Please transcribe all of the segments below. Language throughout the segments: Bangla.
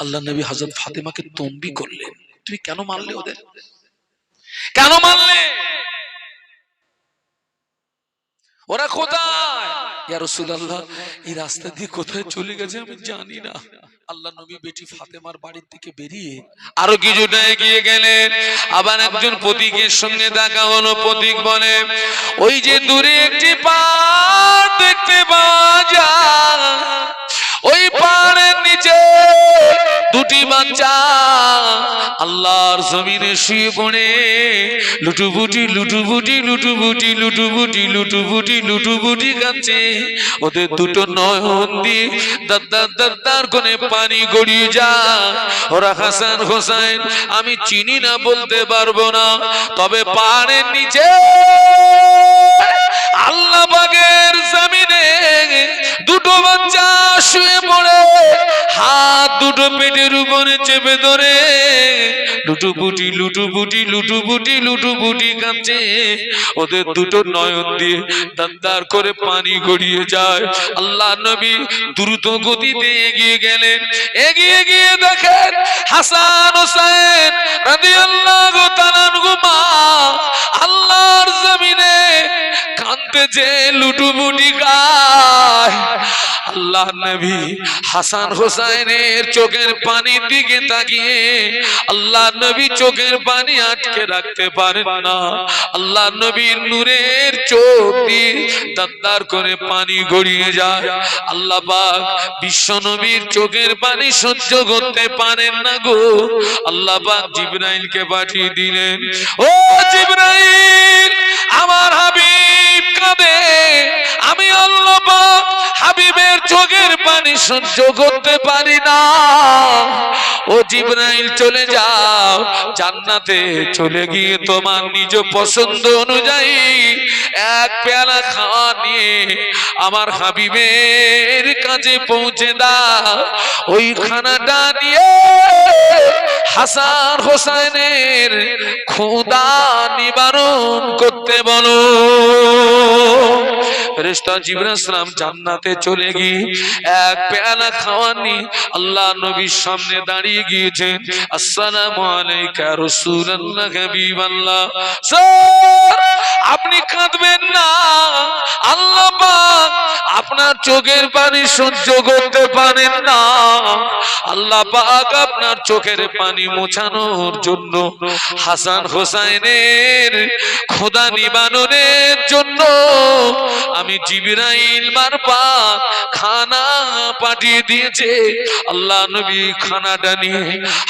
আল্লাহ নবী হযরত ফাতেমাকে তম্বি করলেন, তুমি কেন মারলে ওদের, কেন মারলে, ওরা কোথায়? ইয়া রাসূলুল্লাহ, এই রাস্তা দিয়ে কোথায় চলে গেছে আমি জানি না। আল্লাহ নবী বেটি ফাতেমার বাড়ির থেকে বেরিয়ে আরো কিছুটা এগিয়ে গেলেন। আবার একজন পথিকের সঙ্গে দেখা হলো। পথিক বলে, ওই যে দূরে একটি পাহাড় দেখতে পাওয়া যায়, ওই পাহাড়ের নিচে দুটি বাচ্চা আল্লাহর জমিনে শুয়ে পড়ে লুটুপুটি লুটুপুটি লুটুপুটি লুটুপুটি লুটুপুটি লুটুপুটি কাঁদছে। ওদের দুটো নয়ন দিয়ে দাঁড় দাঁড় দাঁড় করে পানি গড়িয়ে যায়। ওরা হাসান হোসাইন, আমি চিনি না, বলতে পারবো না, তবে পাহাড়ের নিচে আল্লাহ পাকের জমিনে দুটো বাচ্চা শুয়ে পড়ে হাত দুটো পেটের উপরে চেপে ধরে লুটুপুটি লুটুপুটি লুটুপুটি লুটুপুটি কাঁদছে। ওদের দুটো নয়ন দিয়ে দাঁড় করে পানি গড়িয়ে যায়। আল্লাহ নবী দ্রুত গতিতে এগিয়ে গেলেন। এগিয়ে গিয়ে দেখেন হাসান হোসেন রাদিয়াল্লাহু তাআলা আনহুমা আল্লাহর জমিনে কাঁদতেছে, লুটুপুটি গায়। আল্লাহ নবী হাসান হোসেনের চোখের পানির দিকে তাকিয়ে আল্লাহ নবী চোখের পানি আটকে রাখতে পারেন না। আল্লাহ নবীর নূরের চোখ দিয়ে দাঁড় করে পানি গড়িয়ে যায়। আল্লাহ পাক বিশ্ব নবীর চোখের পানি সহ্য করতে পারেন না গো। আল্লাহ পাক জিবরাইলকে পাঠিয়ে দিলেন, ও জিবরাইল, আমার হাবিব কাঁদে, আমি আল্লাহ পাক হাবিবের চোখের পানি সহ্য করতে পারি না। ও জিবরাইল, চলে যাও, জান্নাতে চলে গিয়ে তোমার নিজ পছন্দ অনুযায়ী এক পেয়ালা খাওয়া নিয়ে আমার হাবিবের কাছে পৌঁছে দাও। ওই খানাটা দিয়ে হাসান হোসেনের ক্ষুধা নিবারণ করতে বলো। ফেরেশতা জিবরাইল সালাম জান্নাতে চলে গিয়ে এক পেয়ালা খাওয়া নিয়ে আল্লাহ নবীর সামনে দাঁড়িয়ে গিয়েছেন। আসসালামু আলাইকা রাসূলুল্লাহ হাবিবাল্লাহ। স্যার, আপনি কাঁদবেন না, আল্লাহ পাক আপনার চোখের পানি সহ্য করতে পারেন না। আল্লাহ পাক আপনার চোখের পানি মোছানোর জন্য হাসান হোসেনের ক্ষুধা নিবারণের জন্য আমি জিবরাইল মারফত খানা পাঠিয়ে দিয়েছে। আল্লাহ নবী খানাটা নিয়ে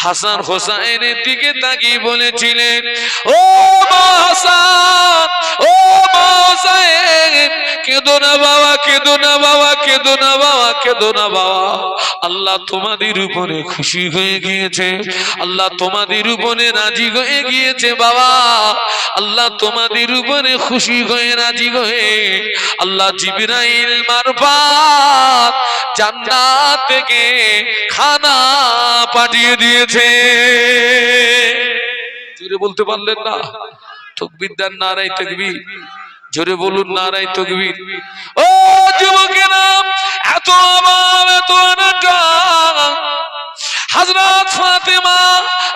হাসান হোসেনের দিকে তাকিয়ে বলেছিলেন, ও মা হাসান, ও মা হোসেন, কেঁদো না বাবা, কেঁদো না বাবা, কেঁদো না বাবা, কেঁদো না বাবা। আল্লাহ তোমাদের উপরে খুশি হয়ে গিয়েছে, আল্লাহ তোমাদের উপরে রাজি হয়ে গিয়েছে বাবা। আল্লাহ তোমাদের উপরে খুশি হয়ে রাজি হয়ে আল্লাহ জিবরাইল মারফত জান্নাত থেকে খানা পাঠিয়ে দিয়েছে। জোরে বলতে পারলেন না? তাকবীর দেন, নারায়ে তাকবীর। জোরে বলুন, নারায়ে তাকবীর। ও যুবকেরা, এত অভাব, এত অনাটন, হযরত ফাতেমা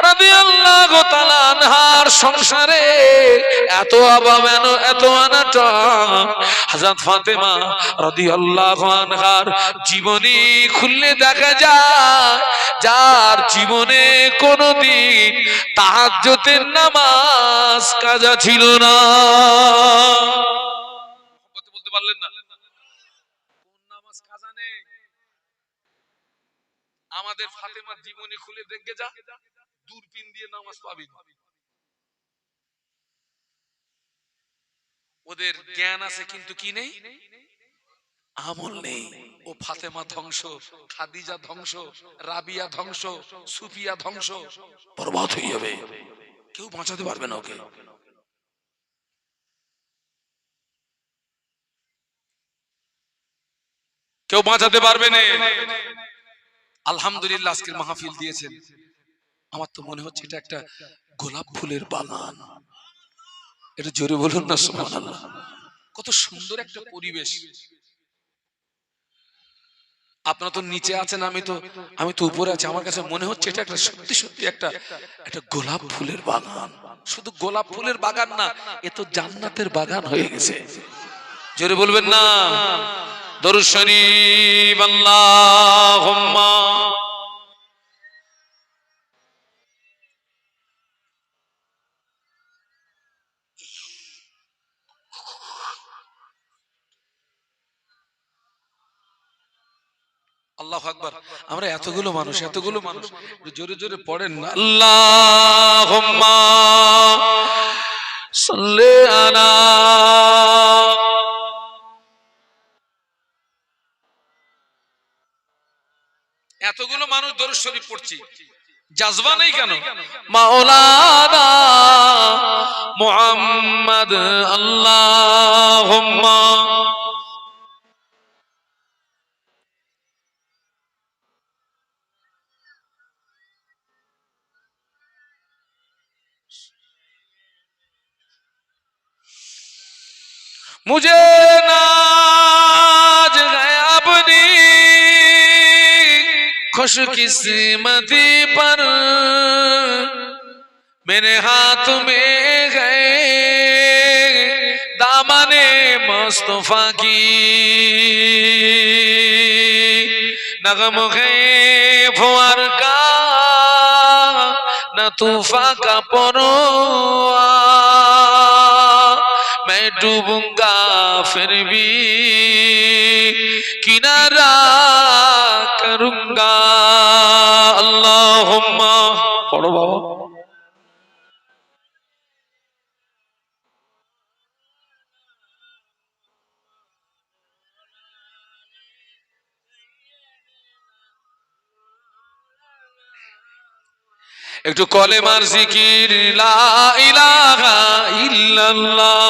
রাদিয়াল্লাহু তাআলা আনহার সংসারে এত অভাব, এত অনাটন। হযরত ফাতেমা রাদিয়াল্লাহু আনহার জীবনী খুললে দেখা যায়, যার জীবনে কোনদিন তাহাজ্জুদের নামাজ কাজা ছিল না। বলতে পারলেন না? কোন নামাজ কাজা নেই? আমাদের ফাতেমার জীবনী খুলে দেখে যা, দূরবীন দিয়ে নামাজ পাবি। ওদের জ্ঞান আছে কিন্তু কি নেই? আমল নেই। ও ফাতেমা ধ্বংস, খাদিজা ধ্বংস, রাবিয়া ধ্বংস, সুফিয়া ধ্বংস, বরবাদ হয়ে যাবে। কেউ বাঁচাতে পারবে না ওকে। কেউ বাঁচাতে পারবে না। আলহামদুলিল্লাহ, আজকের মাহফিল দিয়েছেন, আমার তো মনে হচ্ছে এটা একটা গোলাপ ফুলের বাগান। এটা জোরে বলুন না সুবহানাল্লাহ। কত সুন্দর একটা পরিবেশ। আপনারা তো নিচে আছেন, আমি তো উপরে আছি। আমার কাছে মনে হচ্ছে এটা একটা সত্যি সত্যি একটা গোলাপ ফুলের বাগান। শুধু গোলাপ ফুলের বাগান না, এ তো জান্নাতের বাগান হয়ে গেছে। জোরে বলবেন না দরুদ শরীফ আল্লাহুম্মা। আল্লাহু আকবার। আমরা এতগুলো মানুষ জোরে জোরে পড়েন না, আল্লাহুম্মা সাল্লি আলা। এতগুলো মানুষ দরুদ শরীফ পড়ছি, জাজবা নেই কেন? মাওলানা মুহাম্মদ আল্লাহুম্মা। मुझे नाज है अपनी खुशकिस्मती पर, मेरे हाथ में है दामने मुस्तफा की, नगम है फुआर का न तूफा का परोआ, मैं डूबूंगा फिर भी किनारा करूंगा। अल्लाहुम्मा पढ़ो बाबा। একটু কলেমার জিকির, লা ইলাহা ইল্লাল্লাহ।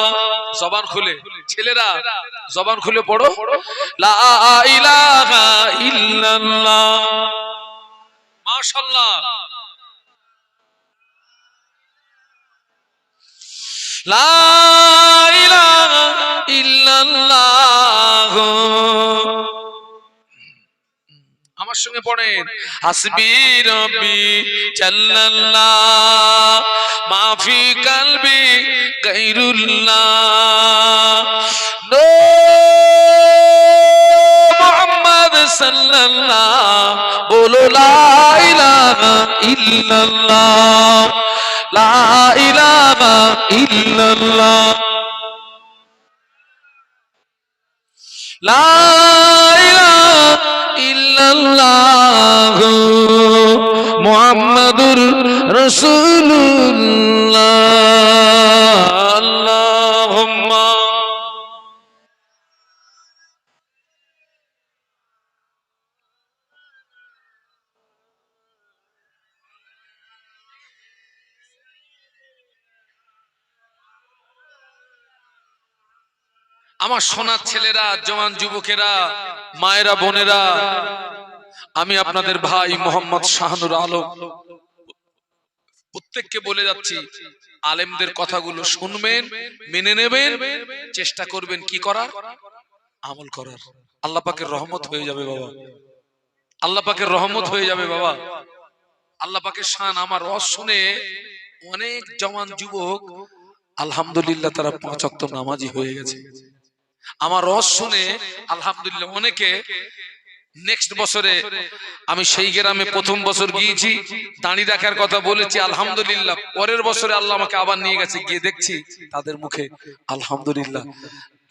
জবান খুলে ছেলেরা জবান খুলে পড়ো, লা ইলাহা ইল্লাল্লাহ। মাশাআল্লাহ। লা ইলাহা ইল্লাল্লাহ। আমার সঙ্গে পড়েন, হাসবি রব্বি জাল্লাল্লাহ মাফি কলবি গায়রুল্লাহ, মুহাম্মদ সাল্লাল্লাহ বলো, লা ইলাহা ইল্লাল্লাহ, লা ইলাহা ইল্লাল্লাহ, লা ইলাহা ইল্লাল্লাহ মুহাম্মাদুর রাসূলুল্লাহ। আল্লাহুম্মা। আমার সোনার ছেলেরা, জওয়ান যুবকেরা, মায়েরা, বোনেরা, আমি আপনাদের ভাই মোহাম্মদ শাহানুর আলম প্রত্যেককে বলে যাচ্ছি, আলেমদের কথাগুলো শুনবেন, মেনে নেবেন, চেষ্টা করবেন কি করার, আমল করার। আল্লাহ পাকের রহমত হয়ে যাবে বাবা, আল্লাহ পাকের রহমত হয়ে যাবে বাবা। আল্লাহ পাকের শান। আমার ওয়াজ শুনে অনেক জওয়ান যুবক আলহামদুলিল্লাহ তারা 5 ওয়াক্ত নামাজি হয়ে গেছে। আমার ওয়াজ শুনে আলহামদুলিল্লাহ অনেকে নেক্সট বছরে, আমি সেই গ্রামে প্রথম বছর গিয়েছি, দাঁড়ি রাখার কথা বলেছি, আলহামদুলিল্লাহ পরের বছরে আল্লাহ আমাকে আবার নিয়ে গেছে, গিয়ে দেখছি তাদের মুখে আলহামদুলিল্লাহ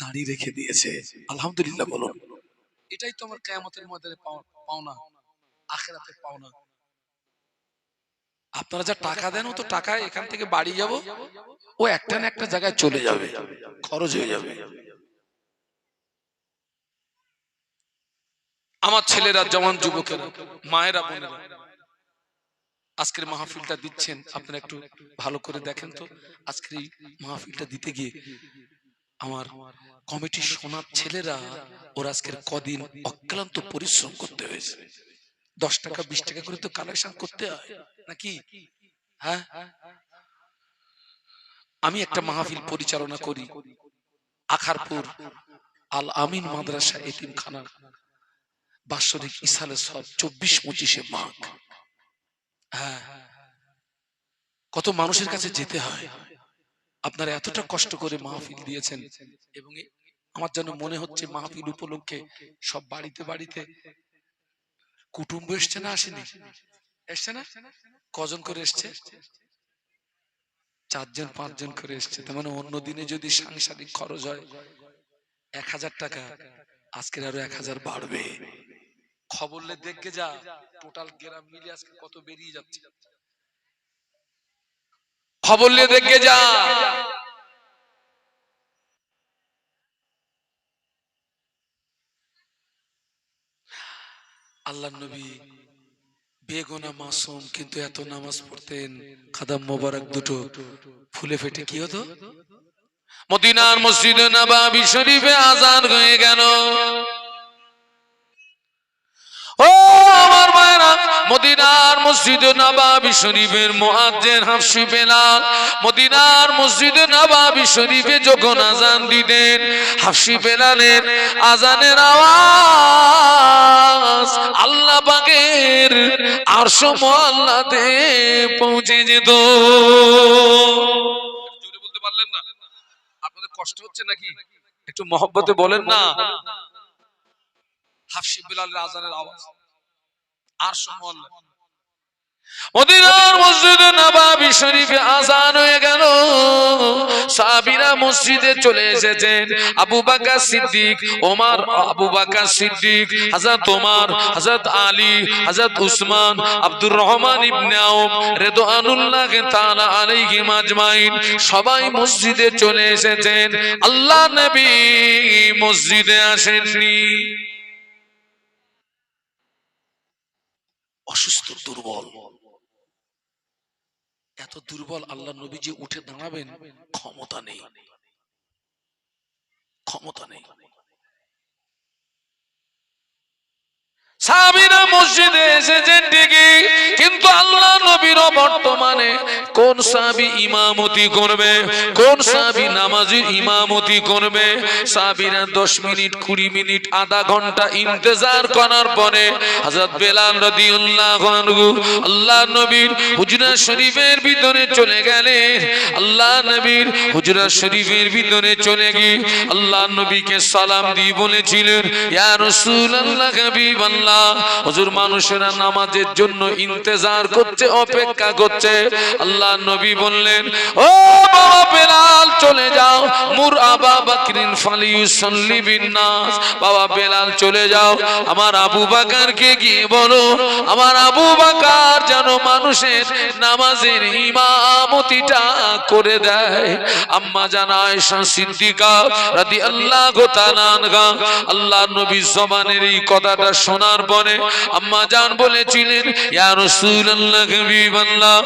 দাঁড়ি রেখে দিয়েছে। আলহামদুলিল্লাহ বলুন। এটাই তো আমার কিয়ামতের ময়দানে পাওনা, আখিরাতের পাওনা। আপনারা যা টাকা দেন, ও তো টাকায় এখান থেকে বাড়ি যাব, ও একটা না একটা জায়গায় চলে যাবে, খরচ হয়ে যাবে। আমার ছেলেরা, জওয়ান যুবকেরা, মায়েরা, বোনেরা, আজকের মাহফিলটা দিচ্ছেন, আপনারা একটু ভালো করে দেখেন তো। আজকের এই মাহফিলটা দিতে গিয়ে আমার কমিটির সোনার ছেলেরা, ওরা আজকের কদিন অক্লান্ত পরিশ্রম করতে হয়েছে। 10 টাকা 20 টাকা করে তো কালেকশন করতে হয় নাকি? হ্যাঁ, আমি একটা মাহফিল পরিচালনা করি আখারপুর আল আমিন মাদ্রাসা এতিমখানা। বাৎসরিক ইসালে সব 24-25 মাঘ। হ্যাঁ, কত মানুষের কাছে যেতে হয়। আপনারা এতটা কষ্ট করে মাহফিল দিয়েছেন এবং আমার যেন মনে হচ্ছে মাহফিল উপলক্ষে সব বাড়িতে বাড়িতে কুটুম্ব এসছে না আসেনি? এসছে না? কজন করে এসছে? 4-5 জন করে এসছে। তার মানে অন্য দিনে যদি সাংসারিক খরচ হয় 1000 টাকা, আজকের আরো 1000 বাড়বে। খবরলে দেখে যা টোটাল গ্রাম মিলে আজকে কত বেরিয়ে যাচ্ছে। খবরলে দেখে যা। আল্লাহর নবী বেগুনা মাসুম, কিন্তু এত নামাজ পড়তেন, কাদাম মোবারক দুটো ফুলে ফেটে কি হতো? মদিনার মসজিদে নববী শরীফে আযান হয়ে গেল। ও আমার ভাইরা, মদিনার মসজিদে নববী শরীফের মুয়াজ্জিন হাফসি বেলাল মদিনার মসজিদে নববী শরীফে যখন আযান দিতেন, হাফসি বেলালের আযানের আওয়াজ আল্লাহ পাকের আরশ মুআল্লাতে পৌঁছে যেত। জোরে বলতে পারলেন না? আপনাদের কষ্ট হচ্ছে নাকি? একটু মহব্বতে বলেন না। হাফসি বেলালের আযানের আওয়াজ আরশ মুআল্লা। মদিনার মসজিদে নববী শরীফে আযান হয়ে গেল। সাহাবীরা মসজিদে চলে এসেছেন। আবু বকর সিদ্দিক, ওমর, আবু বকর সিদ্দিক, হযরত ওমর, হযরত আলী, হযরত উসমান, আব্দুর রহমান ইবনে আউফ রিদওয়ানুল্লাহ তাআলা আলাইহিম আজমাইন সবাই মসজিদে চলে এসেছেন। আল্লাহ নবী মসজিদে আসেননি। অসুস্থ, দুর্বল, এত দুর্বল আল্লাহ নবী যে উঠে দাঁড়াবেন ক্ষমতা নেই, ক্ষমতা নেই। সাহাবীরা মসজিদে এসেছেন ঠিকই, কিন্তু আল্লাহ নবীর বর্তমানে কোন সাহাবী ইমামতি করবে, কোন সাহাবী নামাজের ইমামতি করবে? সাহাবীরা 10 মিনিট, 20 মিনিট, আধা ঘন্টা ইন্তজার করার পরে হযরত বেলাল রাদিয়াল্লাহু আনহু আল্লাহ নবীর হুজরা শরীফের ভিতরে চলে গেলেন। আল্লাহ নবীর হুজরা শরীফের ভিতরে চলে গিয়ে আল্লাহ নবীকে সালাম দিয়ে বলেছিলেন, ইয়া রাসূলুল্লাহ, হাবিবাল্লাহ, হুজুর মানুষেরা নামাজের জন্য ইন্তজার করছে, অপেক্ষা করছে। আল্লাহ নবী বললেন, ও বাবা বেলাল, চলে যাও, মুর আবা বকরিন ফালিউসাল্লি বিন নাস, বাবা বেলাল চলে যাও, আমার আবু বকরকে গিয়ে বলো আমার আবু বকর যেন মানুষের নামাজের ইমামতিটা করে দেয়। আম্মা জান আয়েশা সিদ্দিকা রাদিয়াল্লাহু তাআলা আনহা আল্লাহ নবীর জবানের এই কথাটা শোনার পরে আম্মা জান বলেছিলেন, ইয়া রাসূলুল্লাহ, হাবিবাল্লাহ,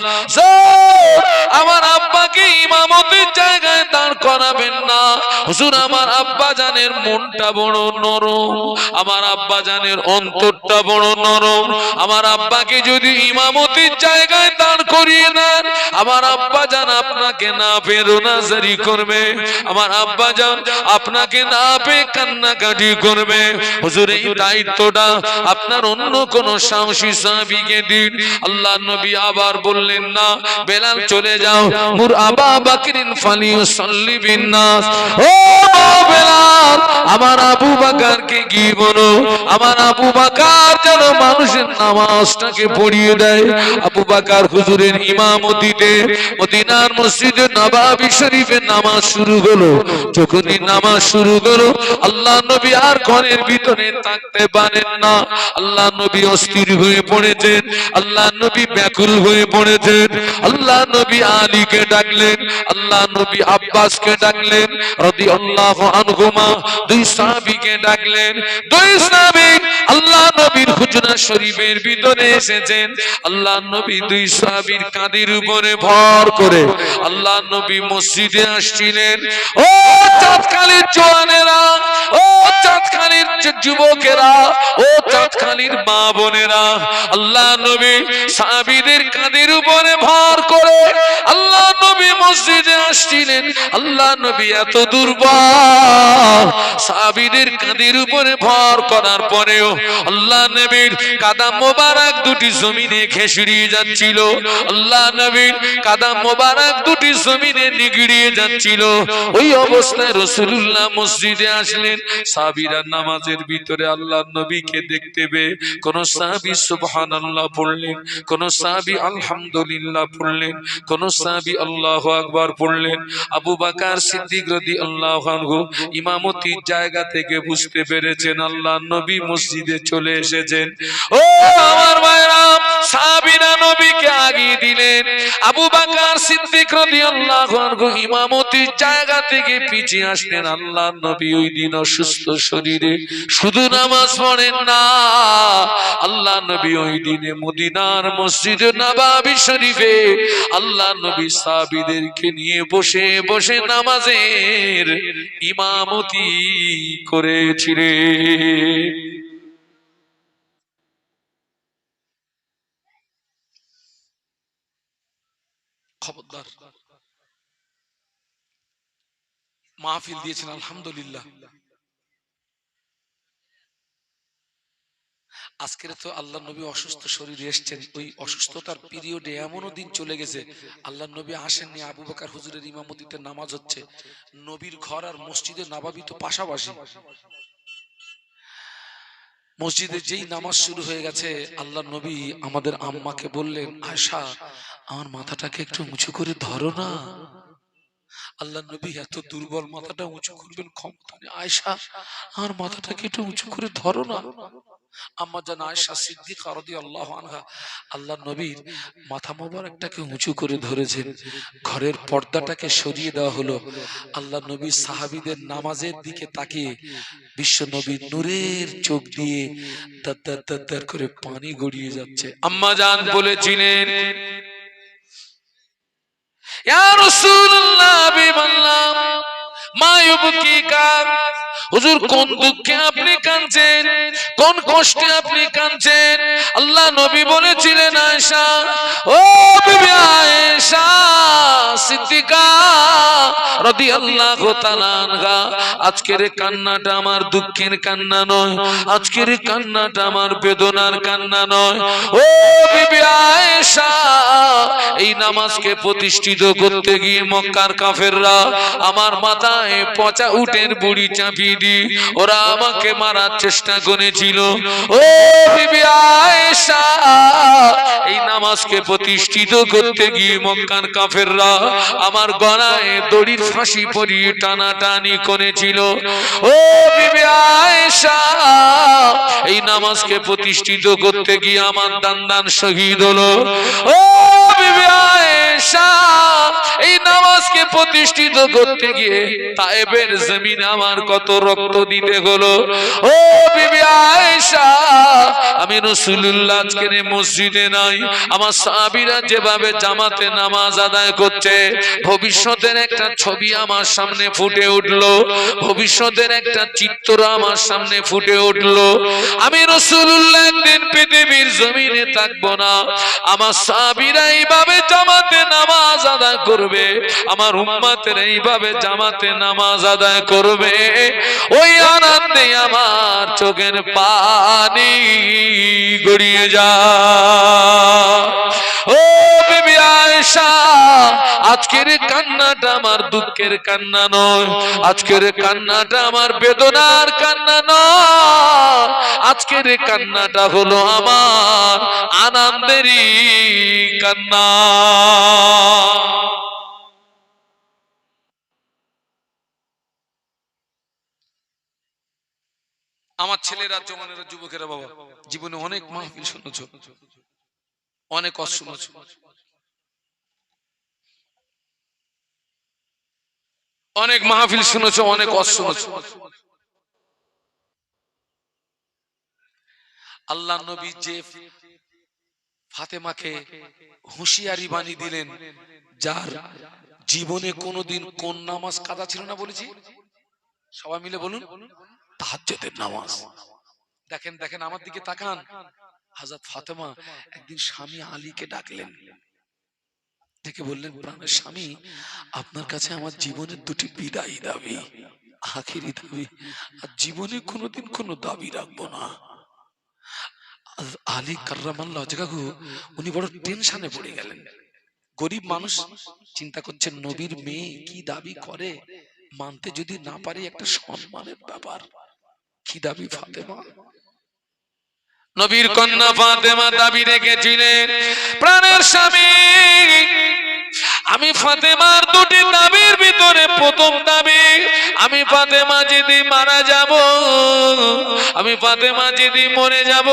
আমার আব্বাকে ইমামতের জায়গায় দাঁড় করাবেন না। হুজুর আমার আব্বা জানের মনটা বড় নরম, আমার আব্বা জানের অন্তরটা বড় নরম, আমার আব্বাকে যদি ইমামতির জায়গায় দাঁড় করিয়ে দেন, আমার আব্বা জান আপনাকে না পেয়ে রোনাজারি করবে, আমার আব্বা জান আপনাকে না পেয়ে কান্নাকাটি করবে। হুজুর এই দায়িত্বটা আপনার অন্য কোন সাহসী সাহাবীকে দিন। আল্লাহ নবী আবার বললেন, না বেলাল চলে যাও, মুর আবা বকরিন ফালিউসাল্লি বিন নাস, ও বেলাল আমার আবু বকরকে কি বলো আমার আবু বকর যেন মানুষের নামাজটাকে পড়িয়ে দেয়। আবু বকর হুজুরের ইমামতিতে মদিনার মসজিদে নববী শরীফে নামাজ শুরু হলো। যখনই নামাজ শুরু হলো আল্লাহ নবী আর ঘরের ভিতরে থাকতে পারেন না। আল্লাহ নবী অস্থির হয়ে পড়েছেন, আল্লাহ নবী ব্যাকুল হয়ে পড়েছেন। আল্লাহ নবী আলীকে ডাকলেন, আল্লাহ নবী আব্বাসকে ডাকলেন রাদিয়াল্লাহু আনহুমা, দুই সাহাবীকে ডাকলেন। দুই সাহাবী আল্লাহ নবীর হুজরা শরীফের ভিতরে এসেছেন। আল্লাহ নবী দুই সাহাবীর কাঁধের উপরে ভর করে আল্লাহ নবী মসজিদে আসছিলেন। ও চাঁদখালির জওয়ানেরা, ও চাঁদখালির যুবকেরা, ও চাঁদখালির মা বোনেরা, আল্লাহ নবী সাহাবীদের কাঁধের উপরে ভর করে আল্লাহ নবী মসজিদে আসছিলেন। আল্লাহ নবী এত দুর্বল, সাহাবীদের কাঁধের উপরে ভর করার পরেও আল্লাহ নবীর কাদাম মোবারক দুটি জমিনে খেসড়িয়ে যাচ্ছিল, আল্লাহ নবীর কাদাম মোবারক দুটি জমিনে নিগড়িয়ে যাচ্ছিল। ওই অবস্থায় রাসূলুল্লাহ মসজিদে আসলেন। সাহাবীরা নামাজের ভিতরে আল্লাহর নবীকে দেখতে পেয়ে কোন সাহাবী সুবহানাল্লাহ পড়লেন, কোন সাহাবী আলহামদুলিল্লাহ পড়লেন, কোন সাহাবী আল্লাহু আকবার পড়লেন। আবু বকর সিদ্দিক রাদিয়াল্লাহু আনহু ইমামতির জায়গা থেকে বুঝতে পেরেছেন আল্লাহর নবী মসজিদে চলে এসেছেন। ও আমার ভাইরা, সাহাবীরা নবীকে আগিয়ে দিলেন। আবু বকর সিদ্দিক রাদিয়াল্লাহু আনহু ইমামতির জায়গা থেকে পিছিয়ে আসলেন। আল্লাহর নবী ওই দিন অসুস্থ শরীরে শুধু নামাজ পড়েন না, আল্লাহ নবী ওই দিনে মদিনার মসজিদে নববী শরীফে আল্লাহ নবী সাহাবীদেরকে নিয়ে বসে বসে নামাজের ইমামতি করেছিলেন। খবরদার, মাহফিল দিয়েছেন আলহামদুলিল্লাহ। আজকের তো আল্লাহ নবী অসুস্থ শরীরে এসেছেন, ওই অসুস্থতার পিরিয়ডে এমনও দিন চলে গেছে আল্লাহ নবী আসেননি, আবু বকর হুজুরের ইমামতিতে নামাজ হচ্ছে। নবীর ঘর আর মসজিদে নববী তো পাশাপাশি। মসজিদে যেই নামাজ শুরু হয়ে গেছে আল্লাহ নবী আমাদের আম্মাকে বললেন, আয়েশা আমার মাথাটাকে একটু উঁচু করে ধরো না। আল্লাহ নবী এত দুর্বল, মাথাটা উঁচু করবেন ক্ষমতা নেই। আয়েশা আমার মাথাটাকে একটু উঁচু করে ধরো না। আম্মা জান আয়েশা সিদ্দিকা রাদিয়াল্লাহু আনহা আল্লাহ নবীর মাথা মোবারকটাকে উঁচু করে ধরেছেন। ঘরের পর্দাটাকে সরিয়ে দেওয়া হলো। আল্লাহ নবী সাহাবীদের নামাজের দিকে তাকিয়ে বিশ্ব নবী নূরের চোখ দিয়ে দাদ্দার দাদ্দার করে পানি গড়িয়ে যাচ্ছে। আম্মা জান বলেছিলেন, ইয়া রাসূলুল্লাহ বিমাল্লাহ মা ইউবকিকা, হুজুর কোন দুঃখে আপনি কাঁদছেন, কোন কষ্টে আপনি কাঁদছেন? আল্লাহ নবী বলেছিলেন, আয়েশা, ও বিবি আয়েশা সিদ্দিকা রাদিয়াল্লাহু তাআলা আনহা, আজকের কান্নাটা আমার দুঃখের কান্না নয়, আজকের কান্নাটা আমার বেদনার কান্না নয়। ও বিবি আয়েশা, এই নামাজকে প্রতিষ্ঠিত করতে গিয়ে মক্কার কাফেররা আমার মাথায় পচা উটের বুড়ি চাপিয়ে দি ওরা আমাকে মারার চেষ্টা করেছিল। ও বিবি আয়েশা, এই নামাজকে প্রতিষ্ঠিত করতে গিয়ে মক্কার কাফেররা আমার গলায় দড়ির ফাঁসি পরিয়ে টানাটানি করেছিল। ও বিবি আয়েশা, এই নামাজকে প্রতিষ্ঠিত করতে গিয়ে আমার দান্দান শহীদ হলো। ও বিবি আয়েশা, এই নামাজকে প্রতিষ্ঠিত করতে গিয়ে তায়েবের জমিনে আমার কত রক্ত দিতে হলো। ও বিবি আয়েশা, আমি রাসূলুল্লাহ আজকের মসজিদে নাই, আমার সাহাবীরা যেভাবে জামাতে নামাজ আদায় করছে ভবিষ্যতের একটা ছবি আমার সামনে ফুটে উঠলো, ভবিষ্যতের একটা চিত্র আমার সামনে ফুটে উঠলো। আমি রাসূলুল্লাহ একদিন পৃথিবীর জমিনে থাকবো না, আমার সাহাবীরা এইভাবে জামাতে নামাজ আদায় করবে, আমার উম্মতের এইভাবে জামাতে নামাজ আদায় করবে। ওই আনন্দে আমার চোখের পানি গড়িয়ে যায়। ও বিবি আয়েশা, আজকের কান্নাটা আমার দুঃখের কান্না নয়, আজকের কান্নাটা আমার বেদনার কান্না নয়, আজকের কান্নাটা হলো আমার আনন্দেরই কান্না। আমার ছেলেরা, জওয়ানেরা, যুবকেরা, বাবা জীবনে অনেক মাহফিল শুনেছো, অনেক ওয়াজ শুনেছো, অনেক মাহফিল শুনেছো, অনেক ওয়াজ শুনেছো। আল্লাহ নবী যে ফাতেমাকে হুঁশিয়ারি বাণী দিলেন, যার জীবনে কোনোদিন কোন নামাজ কাজা ছিল না বলেছি, সবাই মিলে বলুন, তাহাজ্জুদের নামাজ। দেখেন দেখেন আমার দিকে তাকান। হযরত ফাতেমা একদিন স্বামী আলীকে ডাকলেন, ডেকে বললেন, প্রাণের স্বামী, আপনার কাছে আমার জীবনের দুটি বিদায়ী দাবি, আখিরি দাবি, আর জীবনে কোনোদিন কোনো দাবি রাখবো না। আলী কার্রামাল্লাহ ওয়াজহাহু উনি বড় টেনশনে পড়ে গেলেন। গরিব মানুষ চিন্তা করছেন নবীর মেয়ে কি দাবি করে, মানতে যদি না পারে একটা সম্মানের ব্যাপার। কি দাবি ফাতেমা? নবীর কন্যা ফাতেমা দাবি রেখেছিলেন, প্রাণের স্বামী আমি ফাতেমার দুটি দাবির ভিতরে প্রথম দাবি, আমি ফাতেমা যদি মারা যাব, আমি ফাতেমা যদি মরে যাব,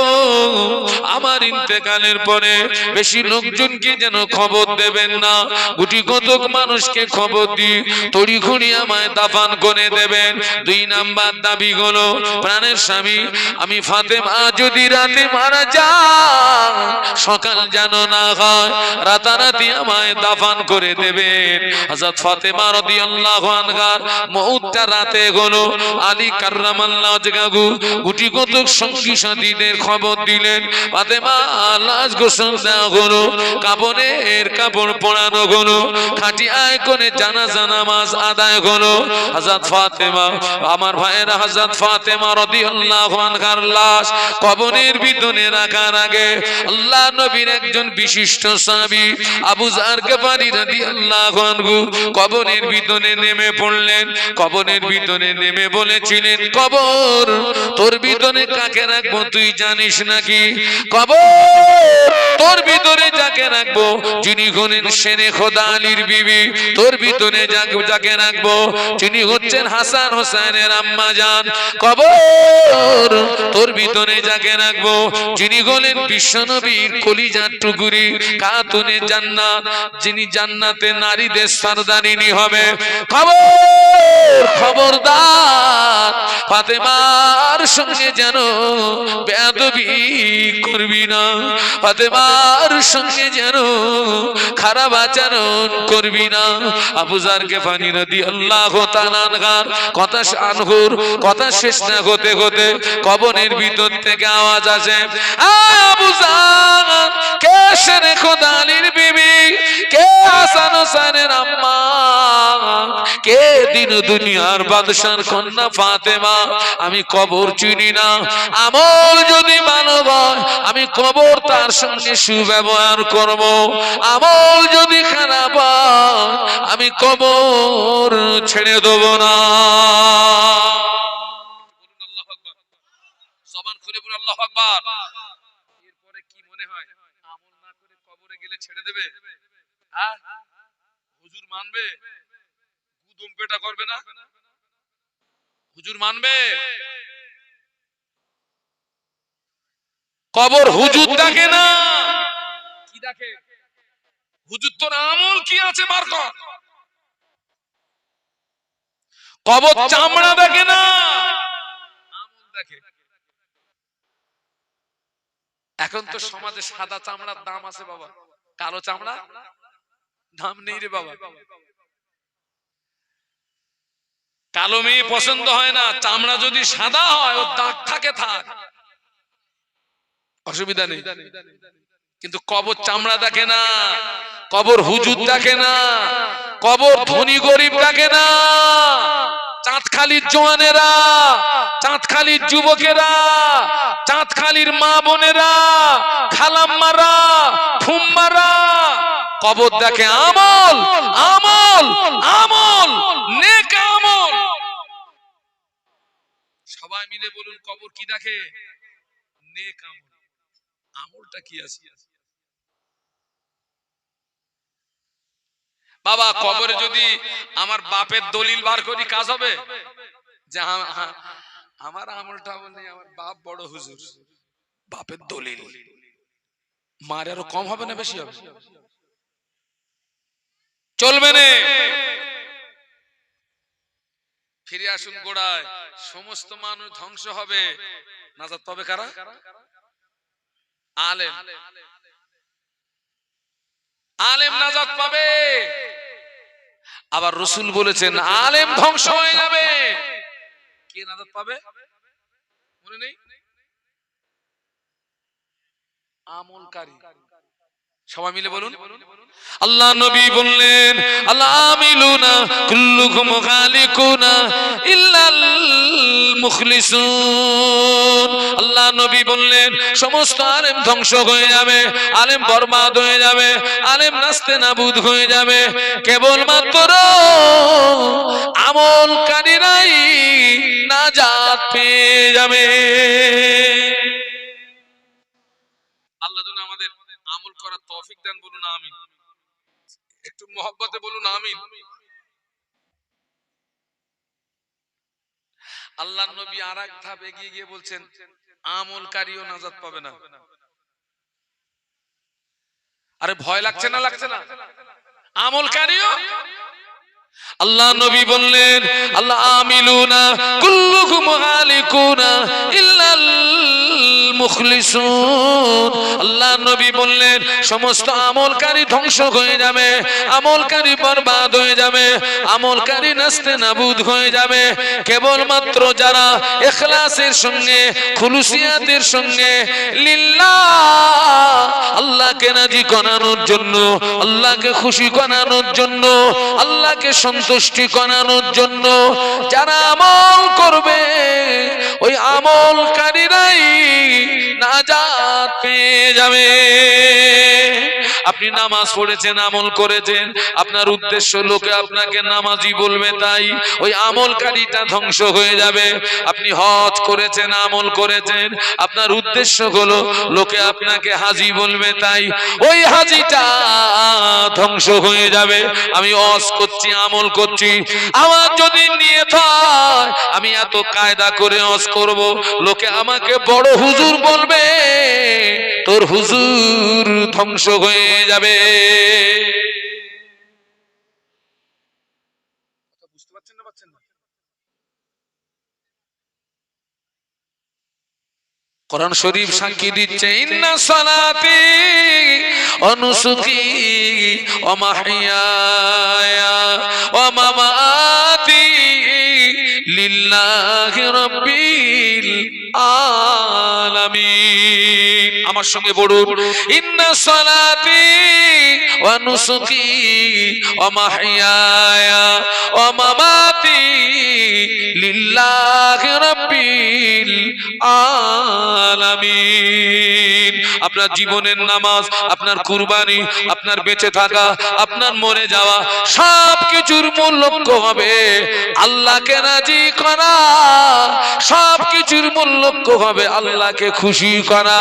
আমার ইন্তেকালের পরে বেশি লোকজনকে যেন খবর দেবেন না, গুটি কতক মানুষকে খবর দি তড়িঘড়ি আমায় দাফন করে দেবেন। দুই নাম্বার দাবি হলো, প্রাণের স্বামী আমি ফাতেমা যদি রাতে মারা যায়, সকাল যেন না হয়, রাতারাতি আমায় দাফন করে দেবেন। হযরত ফাতেমা রাদিয়াল্লাহু আনহার মউতটা রাতে হলো। আলী কার্রামাল্লাহু ওয়াজহাহু গুটি কতক সঙ্গী সাথীদের খবর দিলেন, ফাতেমা লাশ গোসল দেওয়া হলো, কাফনের কাপড় পরানো হলো, খাটিয়ায় করে জানাজা নামাজ আদায় হলো। হযরত ফাতেমা, আমার ভাইয়েরা, হযরত ফাতেমা রাদিয়াল্লাহু আনহার লাশ কবরের ভিতরে রাখার আগে আল্লাহ নবীর একজন বিশিষ্ট সাহাবী আবু যার গফারি রাদিয়াল্লাহু আনহু কবরের ভিতরে নেমে পড়লেন। কবরের ভিতরে নেমে বলেছিলেন, কবর তোর ভিতরে কাকে রাখবো তুই জানিস নাকি? কবর তোর ভিতরে যাকে রাখবো যিনি হলেন শেরে খোদা আলীর বিবি, তোর ভিতরে যাকে রাখবো যিনি হচ্ছেন হাসান হোসেনের আম্মা জান। কবর তোর ভিতরে যাকে রাখবো যিনি হলেন বিশ্বনবীর কলিজার টুকরি খাতুনে জান্নাত, যিনি জান্নাতে নারীদের সরদারিনী হবে। খবরদার ফাতেমার সঙ্গে যেন বেয়াদবি করবি না, ফাতেমার সঙ্গে যেন খারাপ আচরণ করবি না। আবু যার গফারি রাদিয়াল্লাহু তাআলা আনহুর কথা শেষ না হতে হতে কবরের ভিতর থেকে আওয়াজ আসে, আবু যার কে শেরে খোদা আলীর বিবি, কে হাসান হোসেনের আম্মা, কে দিন দুনিয়ার বাদশার কন্যা ফাতেমা? আমি কবর চিনি না, আমল যদি ভালো হয় আমি কবর তার সঙ্গে সুব্যবহার করব, আমল যদি খারাপ হয় আমি কবর ছেড়ে দেব না। জবান খুলে বলুন আল্লাহু আকবার। এরপরে কি মনে হয়, আমল না করে কবরে গেলে ছেড়ে দেবে? হ্যাঁ, হুজুর মানবে? গুদম পেটা করবে না? হুজুর মানবে? কবর হুজুর দেখে না, কি দেখে? হুজুর তোর আমল কি আছে বার কর। কবর চামড়া দেখে না, আমল দেখে। এখন তো সমাজে সাদা চামড়ার দাম আছে বাবা, কালো চামড়া দাম নেই রে বাবা। কালো মেয়ে পছন্দ হয় না, চামড়া যদি সাদা হয় ও দাগ থাকে থাক, অসুবিধা নেই। কিন্তু কবর চামড়া দেখে না, কবর হুজুর দেখে না, কবর ধনী গরিব দেখে না। চাঁদখালির জওয়ানেরা, চাঁদখালির যুবকেরা, চাঁদখালির মা বোনেরা, খালাম্মারা, ফুম্মারা কবর দেখে আমল, আমল, আমল, নেক আমল। সবাই মিলে বলুন, কবর কি দেখে? নেক আমল। আমলটা কি আছে বাবা? কবরে যদি আমার বাপের দলিল বার করি কাজ হবে? যে আমার আমলটা নেই, আমার বাপ বড় হুজুর, বাপের দলিল, মার আরো কম হবে না বেশি হবে? চলবে না। ফিরে আসুন গোড়ায়, সমস্ত মানুষ ধ্বংস হবে, নাজাত পাবে কারা? আলেম। আলেম নাজাত পাবে। আবার রাসূল বলেছেন আলেম ধ্বংস হয়ে যাবে, কে নাজাত পাবে মনে নেই? আমলকারী। সবাই মিলে বলুন। আল্লাহ নবী বললেন আল্লাহ আমিলুনা কুল্লুকুম খালিকুনা ইল্লাল মুখলিসুন। আল্লাহ নবী বললেন সমস্ত আলেম ধ্বংস হয়ে যাবে, আলেম বরবাদ হয়ে যাবে, আলেম নাস্তে নাবুদ হয়ে যাবে, কেবলমাত্র আমলকারীরাই নাজাত পেয়ে যাবে। আল্লাহ যেন আমাদের আমল করার তৌফিক দান, বলুন আমিন। একটু মহব্বতে বলুন আমিন। আল্লাহর নবী আরেক ধাপ এগিয়ে গিয়ে বলছেন আমলকারীও নাজাত পাবে না। আরে ভয় লাগছে না? লাগছে না? আমলকারীও। আল্লাহ নবী বললেন আল্লাহ আমিলুনা কুল্লুকুম হালিকুনা ইল্লাল মুখলিসুন। আল্লাহ নবী বললেন সমস্ত আমলকারী ধ্বংস হয়ে যাবে, আমলকারী বরবাদ হয়ে যাবে, আমলকারী নাস্তে নাবুদ হয়ে যাবে, কেবলমাত্র যারা ইখলাসের সঙ্গে খুলুসিয়াতের সঙ্গে লিল্লাহ আল্লাহকে রাজি করানোর জন্য, আল্লাহকে খুশি করানোর জন্য, আল্লাহকে সন্তুষ্টি করানোর জন্য যারা আমল করবে ওই আমলকারীরাই নাজাত পেয়ে যাবে। আপনি নামাজ পড়েছেন, আমল করেছেন, আপনার উদ্দেশ্য লোকে আপনাকে নামাজি বলবে, তাই ওই আমলকারীটা ধ্বংস হয়ে যাবে। আপনি হজ করেছেন, আমল করেছেন, আপনার উদ্দেশ্য হলো লোকে আপনাকে হাজি বলবে, তাই ওই হাজিটা ধ্বংস হয়ে যাবে। আমি হজ করছি, আমল করছি, আমার যদি নিয়ত হয় আমি এত কায়দা করে হজ করব, লোকে আমাকে বড় হুজুর বলবে, তোর হুজুর ধ্বংস হয়ে যাবে। বুঝতে পারছেন না? পাচ্ছেন না? কোরআন শরীফ সাক্ষী দিচ্ছে ইন্না সালাতি ওয়া নুসুকি ওয়া মাহইয়ায়া ওয়া মামাতি লিল্লাহি রাব্বিল আলামিন। আমার সঙ্গে বলুন ইন্না সালাতি ওয়া নুসুকি ওয়া মাহইয়ায়া ওয়া মামাতি লিল্লাহি রাব্বিল আলামিন। আপনার জীবনের নামাজ, আপনার কুরবানি, আপনার বেঁচে থাকা, আপনার মরে যাওয়া, সব কিছুর মূল লক্ষ্য হবে আল্লাহকে রাজি করা, সব কিছুর মূল লক্ষ্য হবে আল্লাহকে খুশি করা,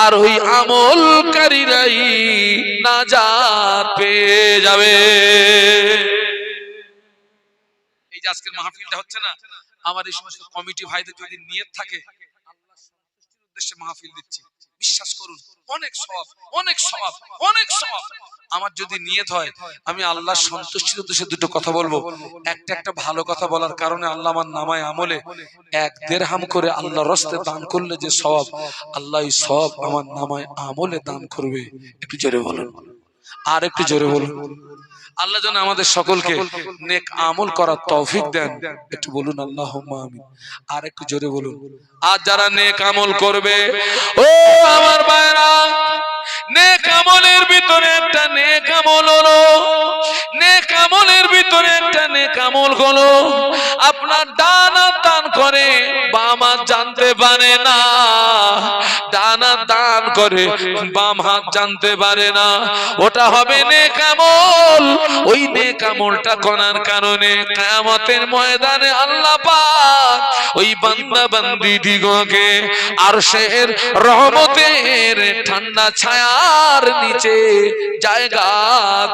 আর ওই আমলকারীরাই নাজাত পেয়ে যাবে। এই যে আজকের মাহফিলটা হচ্ছে না, আমার এই সমস্ত কমিটি ভাইদের যদি নিয়ত থাকে আল্লাহর সন্তুষ্টির উদ্দেশ্যে মাহফিল দিচ্ছি, বিশ্বাস করুন অনেক সওয়াব, অনেক সওয়াব, অনেক সওয়াব। আমার যদি নিয়ত হয় আমি আল্লাহর সন্তুষ্টির উদ্দেশ্যে দুটো কথা বলবো, একটা ভালো কথা বলার কারণে আল্লাহ আমার নামায় আমলে 1 দিরহাম করে আল্লাহর রাস্তায় দান করলে যে সওয়াব, আল্লাহ এই সওয়াব আমার নামায় আমলে দান করবে। একটু জোরে বলুন, আর একটু জোরে বলুন। আল্লাহ যেন আমাদের সকলকে নেক আমল করার তৌফিক দেন। একটু বলুন আল্লাহুম্মা আমিন। আর একটু জোরে বলুন। আর যারা নেক আমল করবে, ও আমার ভাইরা, নেক আমলের ভিতরে একটা নেক আমল হলো, নেক আমলের ভিতরে একটা নেক আমল হলো আপনার ডান হাত দান করে বাম হাত জানতে পারে না, ডান হাত দান করে বাম হাত জানতে পারে না, ওটা হবে নেক আমল। ওই নেক আমলটা করার কারণে কিয়ামতের ময়দানে আল্লাহ পাক ওই বান্দা বান্দি দিগকে আরশের রহমতের ঠান্ডা ছায়ার নিচে জায়গা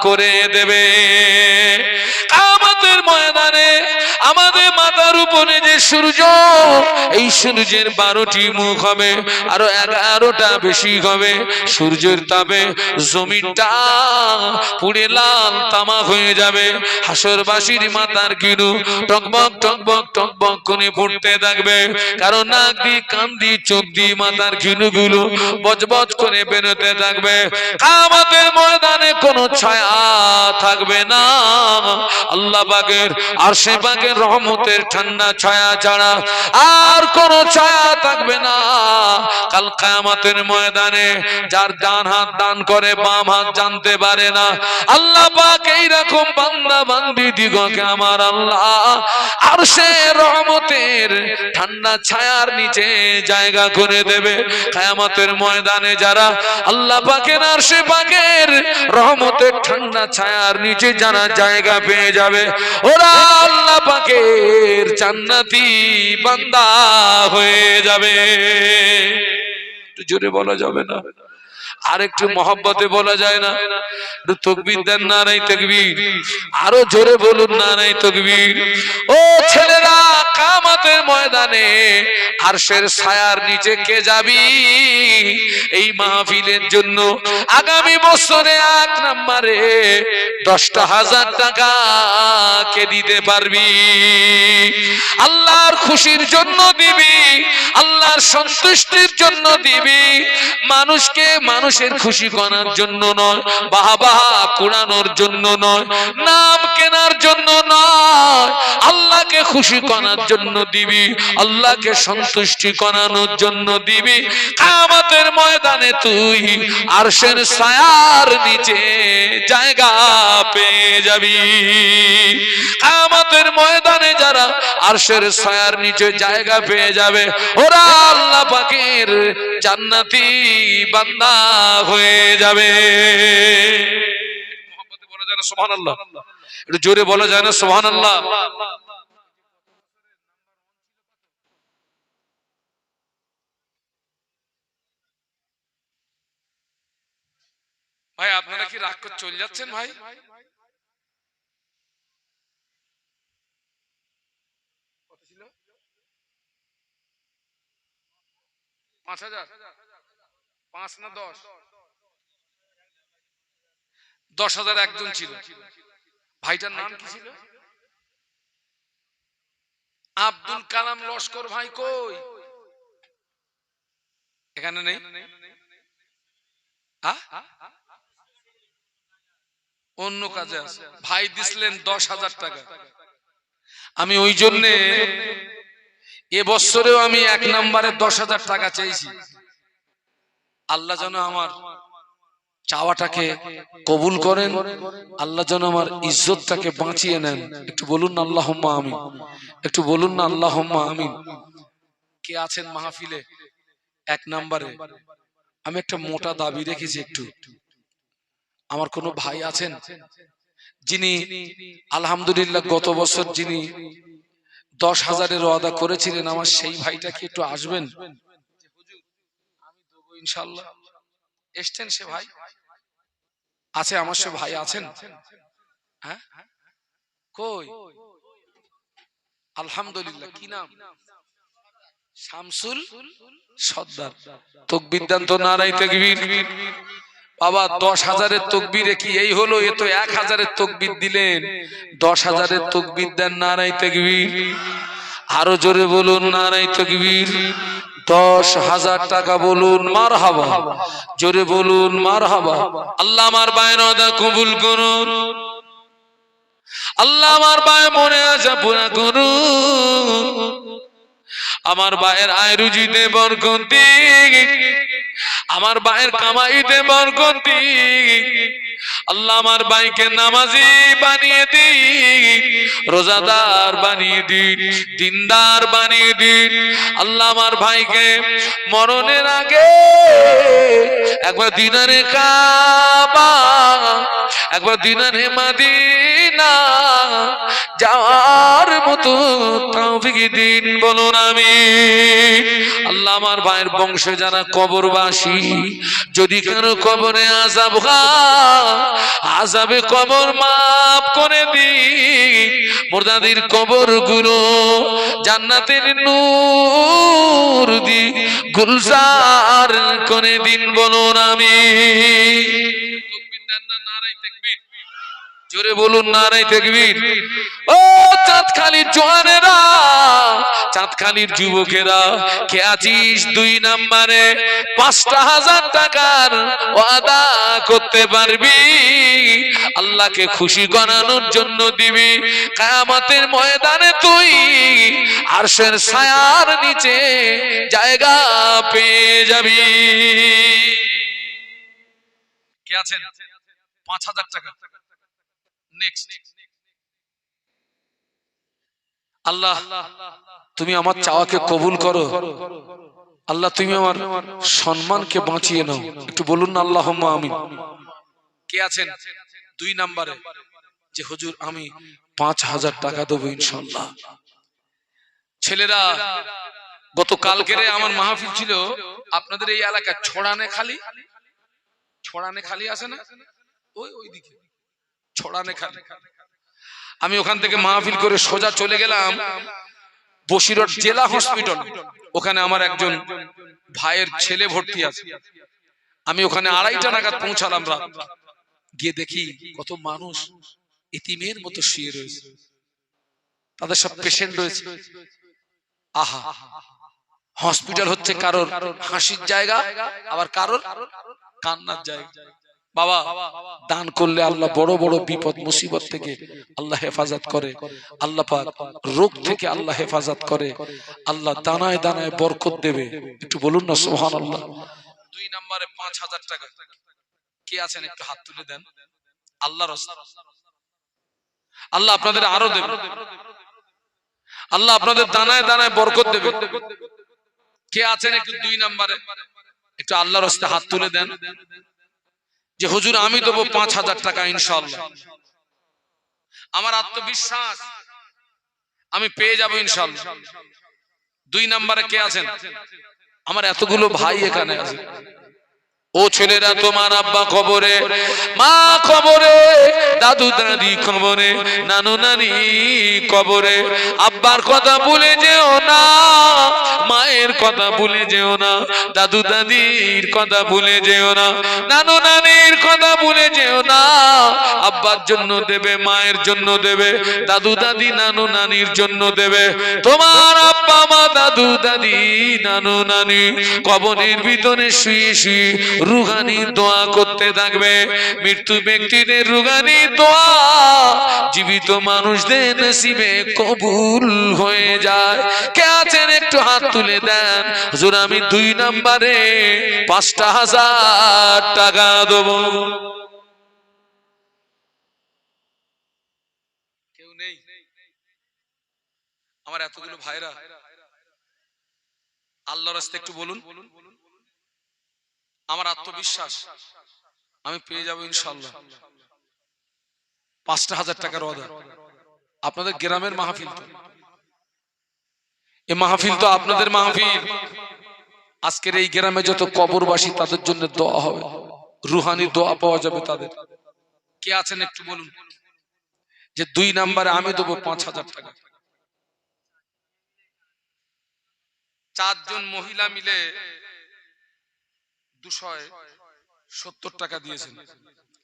করে দেবে। কিয়ামতের ময়দানে আমাদের মাথার উপরে যে সূর্য, এই সূর্যের 12টি মুখ হবে, আরো 11টা বেশি হবে। সূর্যের তাপে জমিনটা পুড়ে লাল তামাক হয়ে যাবে। হাসরবাসীর মাথার কিনু টকবক টকবক টকবক করে ফুটতে থাকবে, কারণ নাক দিয়ে, কান দিয়ে, চোখ দিয়ে মাথার কিনুগুলো বজবজ করে বেরোতে থাকবে। কিয়ামতের ময়দানে জমিনে কোনো ছায়া থাকবে না আল্লাহ পাকের আরশে পাকের রহমতের ঠান্ডা ছায়া ছাড়া আর কোনো ছায়া থাকবে না। কাল কিয়ামতের ময়দানে যার ডান হাত দান করে বাম হাত জানতে পারে না আল্লাহ পাক এইরকম বান্দা বান্দি দিগকে আমার আল্লাহ আরশের রহমতের ঠান্ডা ছায়ার নিচে জায়গা করে দেবে। কিয়ামতের ময়দানে যারা আল্লাহ পাকের আরশে পাকের রহমতের ঠান্ডা ছায়ার নিচে যারা জায়গা পেয়ে যাবে ওরা আল্লাহ পাকের জান্নাতি বান্দা হয়ে যাবে। একটু জোরে বলা যাবে না? আর একটু মহব্বতে বলা যায় না? একটু তাকবীর দেন, নারায়ে তাকবীর। আরো জোরে বলুন নারায়ে তাকবীর। ও ছেলেরা, কিয়ামতের ময়দানে আরশের ছায়ার নিচে কে যাবি? এই মাহফিলের জন্য আগামী বছরে 1 নম্বরে 10,000 টাকা কে দিতে পারবি? আল্লাহর খুশির জন্য দিবি, আল্লাহর সন্তুষ্টির জন্য দিবি, মানুষকে মানুষের খুশি করার জন্য নয়, বাহবা কুড়ানোর জন্য নয়, নাম কেনার জন্য নয়, আল্লাহকে খুশি করার জন্য দিবি, আল্লাহকে সন্তুষ্টি করানোর জন্য দিবি। কিয়ামতের ময়দানে তুই আরশের ছায়ার নিচে জায়গা পেয়ে যাবি। কিয়ামতের ময়দানে যারা আরশের ছায়ার নিচে জায়গা পেয়ে যাবে ওরা আল্লাহ পাকের জান্নাতি বান্দা হয়ে যাবে। মুহাব্বতে বলা যায় না সুবহানাল্লাহ? একটু জোরে বলা যায় না সুবহানাল্লাহ? ভাই আপনারা কি রাগ করে চলে যাচ্ছেন? ভাই কত ছিল? 5,000? 5 না 10? 10,000 একজন ছিল। ভাইটার নাম কি ছিল? আব্দুল কালাম লস্কর। ভাই কই? এখানে নেই? অন্য কাজে আছে। ভাই দিছিলেন 10,000 টাকা। আমি ওই জন্য এবছরেও আমি 1 নম্বরে 10,000 টাকা চেয়েছি। আল্লাহ যেন আমার চাওয়াটাকে কবুল করেন, আল্লাহ যেন আমার ইজ্জতটাকে বাঁচিয়ে নেন। একটু বলুন না আল্লাহুম্মা আমিন। একটু বলুন না আল্লাহুম্মা আমিন। কে আছেন মাহফিলে 1 নম্বরে? আমি একটা মোটা দাবি রেখেছি। একটু আমার কোন ভাই আছেন যিনি আলহামদুলিল্লাহ গত বছর যিনি 10,000-এর ওয়াদা করেছিলেন, আমার সেই ভাইটা কি একটু আসবেন? আমি দেবো ইনশাআল্লাহ। এসছেন সে ভাই? আছে আমার সে ভাই আছেন? হ্যাঁ কই? আলহামদুলিল্লাহ। কি নাম? শামসুল সর্দার। তাকবীর দেন তো, নারায়ে তাকবীর। বাবা 10,000-এর তাকবীরে কি এই হলো? এ তো 1,000-এর তাকবীর দিলেন। 10,000-এর তাকবীর দেন, নারায়ে তাকবীর। আরো জোরে বলুন নারায়ে তাকবীর। 10,000 টাকা বলুন মারহাবা। জোরে বলুন মারহাবা। আল্লাহ আমার বায়না কবুল করুন। আল্লাহ আমার বায় মনে আশা পুরা করুন। আমার ভাইয়ের আয় রুজিতে বরকত দিন, আমার ভাইয়ের কামাইতে বরকত দিন। আল্লাহ আমার ভাইকে নামাজি বানিয়ে দিন, রোজাদার বানিয়ে দিন, দিনদার বানিয়ে দিন। আল্লাহ আমার ভাইকে মরণের আগে একবার দিনারে কাবা, একবার দিনারে মদিনা যাওয়ার মতো তৌফিক দিন। বলুন আমিন। আল্লাহ আমার ভাইয়ের বংশে যারা কবরবাসী, যদি কারো কবরে আযাব হয়, আযাবে কবর মাফ করে দিন। মুর্দাদের কবর গুলো জান্নাতের নূর দি গুলজার করে দিন। বলুন আমিন। তাকবীর দেন না? নারায়ে তাকবীর। জোরে বলুন নারায়ে তাকবীর। ও চাঁদখালির জওয়ানেরা, চাঁদখালির যুবকেরা কে আছিস 2 নম্বরে 5,000 টাকার ওয়াদা করতে পারবি, আল্লাহকে খুশি করানোর জন্য দিবি, কিয়ামতের ময়দানে তুই আরশের ছায়ার নিচে জায়গা পেয়ে যাবি। কে আছেন 5,000 টাকা? নেক্সট। আল্লাহ তুমি আমার চাওয়াকে কবুল করো, আল্লাহ তুমি আমার সম্মানকে বাঁচিয়ে নাও, একটু বলুন না আল্লাহুম্মা আমিন। কে আছেন 2 নম্বরে যে হুজুর আমি 5,000 টাকা দেবো ইনশাআল্লাহ? ছেলেরা গত কালকেরে আমার মাহফিল ছিল আপনাদের এই এলাকা ছড়ানে খালি আছে না, ওইদিকে ছড়ানে খালি। আমি ওখান থেকে মাহফিল করে সোজা চলে গেলাম বসিরহাট জেলা হসপিটাল, ওখানে আমার একজন ভাইয়ের ছেলে ভর্তি আছে। আমি ওখানে 2:30টা নাগাদ পৌঁছালাম রাত, গিয়ে দেখি কত মানুষ ইতিমের মতো শুয়ে রয়েছে, তাদের সব পেশেন্ট রয়েছে। আহা, হসপিটাল হচ্ছে কারোর হাসির জায়গা, আবার কারোর কান্নার জায়গা। বাবা দান করলে আল্লাহ বড় বড় বিপদ মুসিবত থেকে আল্লাহ হেফাজত করে, আল্লাহ পাক রোগ থেকে আল্লাহ হেফাজত করে, আল্লাহ দানায় দানায় বরকত দেবে, একটু বলুন না সুবহানাল্লাহ। 2 নম্বরে 5,000 টাকা কে আছেন একটু হাত তুলে দেন। আল্লাহর রাস্তায় আল্লাহ আপনাদের আরো দেবে, আল্লাহ আপনাদের দানায় দানায় বরকত দেবে। কে আছেন একটু 2 নম্বরে একটু আল্লাহর রাস্তায় হাত তুলে দেন যে হুজুর আমি দেবো 5,000 টাকা ইনশাআল্লাহ, আমার আত্মবিশ্বাস আমি পেয়ে যাব ইনশাআল্লাহ। 2 নম্বরে কে আছেন? আমার এতগুলো ভাই এখানে আছে। ও ছেলেরা, তোমার আব্বা কবরে, মা কবরে, দাদু দাদি কবরে, নানু নানি কবরে, আব্বার কথা ভুলে যেও না, মায়ের কথা ভুলে যেও না, দাদু দাদির কথা ভুলে যেও না, নানু নানির কথা ভুলে যেও না। আব্বার জন্য দেবে, মায়ের জন্য দেবে, দাদু দাদি নানু নানির জন্য দেবে। তোমার আব্বা মা দাদু দাদি নানু নানি কবরের ভিতরে শুয়ে শুয়ে রুহানি দোয়া করতে থাকবে। মৃত্যু ব্যক্তিদের রুহানি দোয়া জীবিত মানুষদের নসিবে কবুল হয়ে যায়। কে আছেন একটু হাত তুলে দেন, হুজুর আমি 2 নম্বরে 5,000 টাকা দেবো। কেউ নেই? আমার এতগুলো ভাইরা আল্লাহর রাস্তায় একটু বলুন। আমার আত্মবিশ্বাস আমি পেয়ে যাব ইনশাআল্লাহ। 5,000 টাকার ওয়াদা। আপনাদের গ্রামের মাহফিল তো, এই মাহফিল তো আপনাদের মাহফিল। আজকের এই গ্রামে যত কবরবাসী তাদের জন্য দোয়া হবে, রুহানি দোয়া পাওয়া যাবে তাদের। কে আছেন একটু বলুন যে 2 নম্বরে আমি দেবো 5,000 টাকা। 4 জন মহিলা মিলে 270 টাকা দিয়েছেন।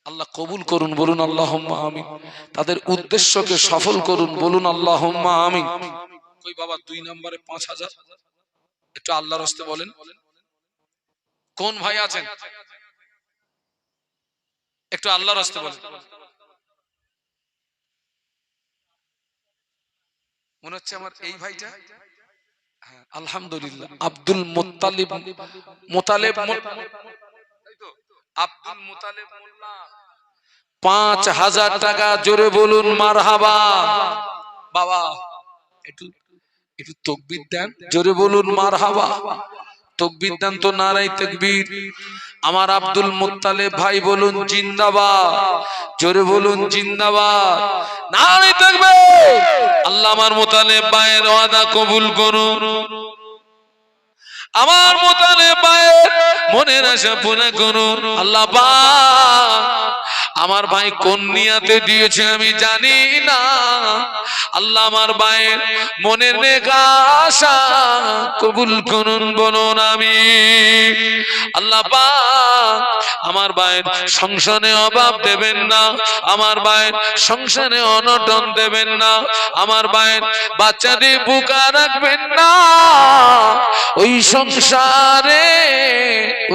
আল্লাহ কবুল করুন, বলুন আল্লাহুম্মা আমিন। তাদের উদ্দেশ্যকে সফল করুন, বলুন আল্লাহুম্মা আমিন। কই বাবা 2 নম্বরে 5,000 একটু আল্লাহর রাস্তায় বলেন। কোন ভাই আছেন একটু আল্লাহর রাস্তায় বলেন। মনে হচ্ছে আমার এই ভাইটা, হ্যাঁ আলহামদুলিল্লাহ, আব্দুল মুত্তালিব, আব্দুল মুতালেব মোল্লা 5,000 টাকা। জোরে বলুন মারহাবা। বাবা একটু তাকবীর দেন, জোরে বলুন মারহাবা। তাকবীর দেন তো, নারায়ে তাকবীর। আমার আব্দুল মুত্তালিব ভাই বলুন জিন্দাবাদ, জোরে বলুন জিন্দাবাদ, নারায়ে তাকবীর। আল্লাহ আমার মুত্তালিব ভাইয়ের ওয়াদা কবুল করুন। আমার মোতালে পায়ের মনের আশা পুরা করুন আল্লাহ পাক। আমার ভাই কোন নিয়াতে দিয়েছে আমি জানি না, আল্লাহ আমার ভাইয়ের মনের নেক আশা কবুল করুন বলুন আমি। আল্লাহ পাক আমার ভাইয়ের সংসারে অভাব দেবেন না, আমার ভাইয়ের সংসারে অনটন দেবেন না, আমার ভাইয়ের বাচ্চাদের বুকা রাখবেন না, ওই সংসারে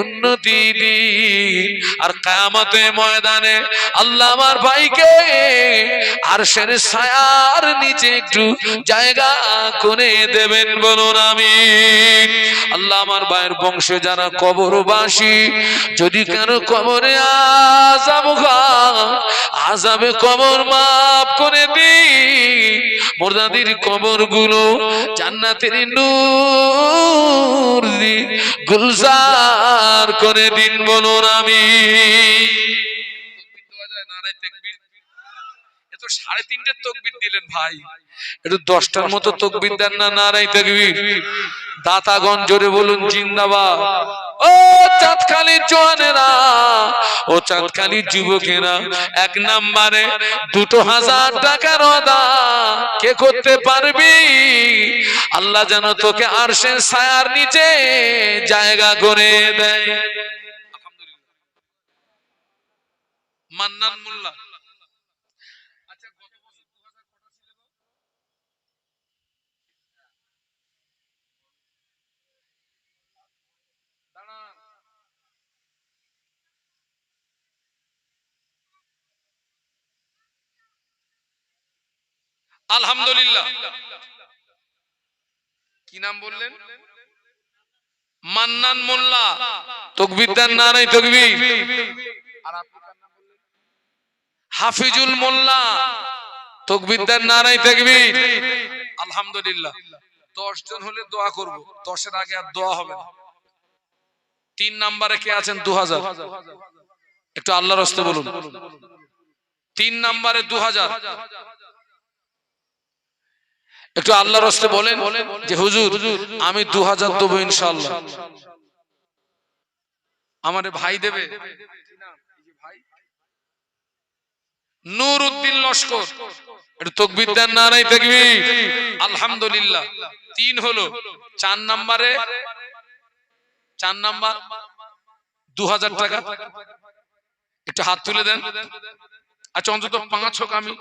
উন্নতি দিন। আর কিয়ামতের ময়দানে আল্লাহ আমার ভাইকে আরশের ছায়ার নিচে একটু জায়গা করে দেবেন বলুন আমিন। আল্লাহ আমার ভাইয়ের বংশে যারা কবরবাসী, যদি কারো কবরে আযাব হয়, আযাবে কবর মাফ করে দিন, মুর্দাদের কবরগুলো জান্নাতের নূর দিয়ে গুলজার করে দিন বলুন আমিন। এত 3.5 তাকবীর দিলেন ভাই, একটু 10টার মতো তাকবীর দেন না, নারায়ে তাকবীর। দাতাগণ জোরে বলুন জিন্দাবাদ। ও চাঁদখালির জওয়ানেরা, ও চাঁদখালির যুবকেরা, 1 নম্বরে 2000 টাকার ওয়াদা কে করতে পারবি? আল্লাহ যেন তোকে আরশের ছায়ার নিচে জায়গা করে দেয়। আলহামদুলিল্লাহ। মান্নান মোল্লা, আচ্ছা গত বছর 2000 কত ছিল? আলহামদুলিল্লাহ। কি নাম বললেন? মান্নান মোল্লা। তাকবীর দেন, নারায়ে তাকবীর। আর আপনি কার নাম বললেন? হাফিজুল মোল্লা। তাকবীর দেন, নারায়ে তাকবীর। আলহামদুলিল্লাহ। 10 জন হলে দোয়া করব, 10 এর আগে আর দোয়া হবে না। 3 নম্বরে কে আছেন? 2000, একটু আল্লাহর রাস্তে বলুন। 3 নম্বরে 2000, একটু আল্লাহর রাস্তে বলেন যে হুজুর আমি 2000 দেব ইনশাআল্লাহ। আমারে ভাই দেবে, নুরউদ্দিন লস্কর, একটু তাকবীর দেন, নারায়ে তাকবীর। আলহামদুলিল্লাহ। 3 হলো। 4 নম্বরে 4 নাম্বার 2000 টাকা, একটু হাত তুলে দেন। আচ্ছা অন্তত 5 হোক, আমি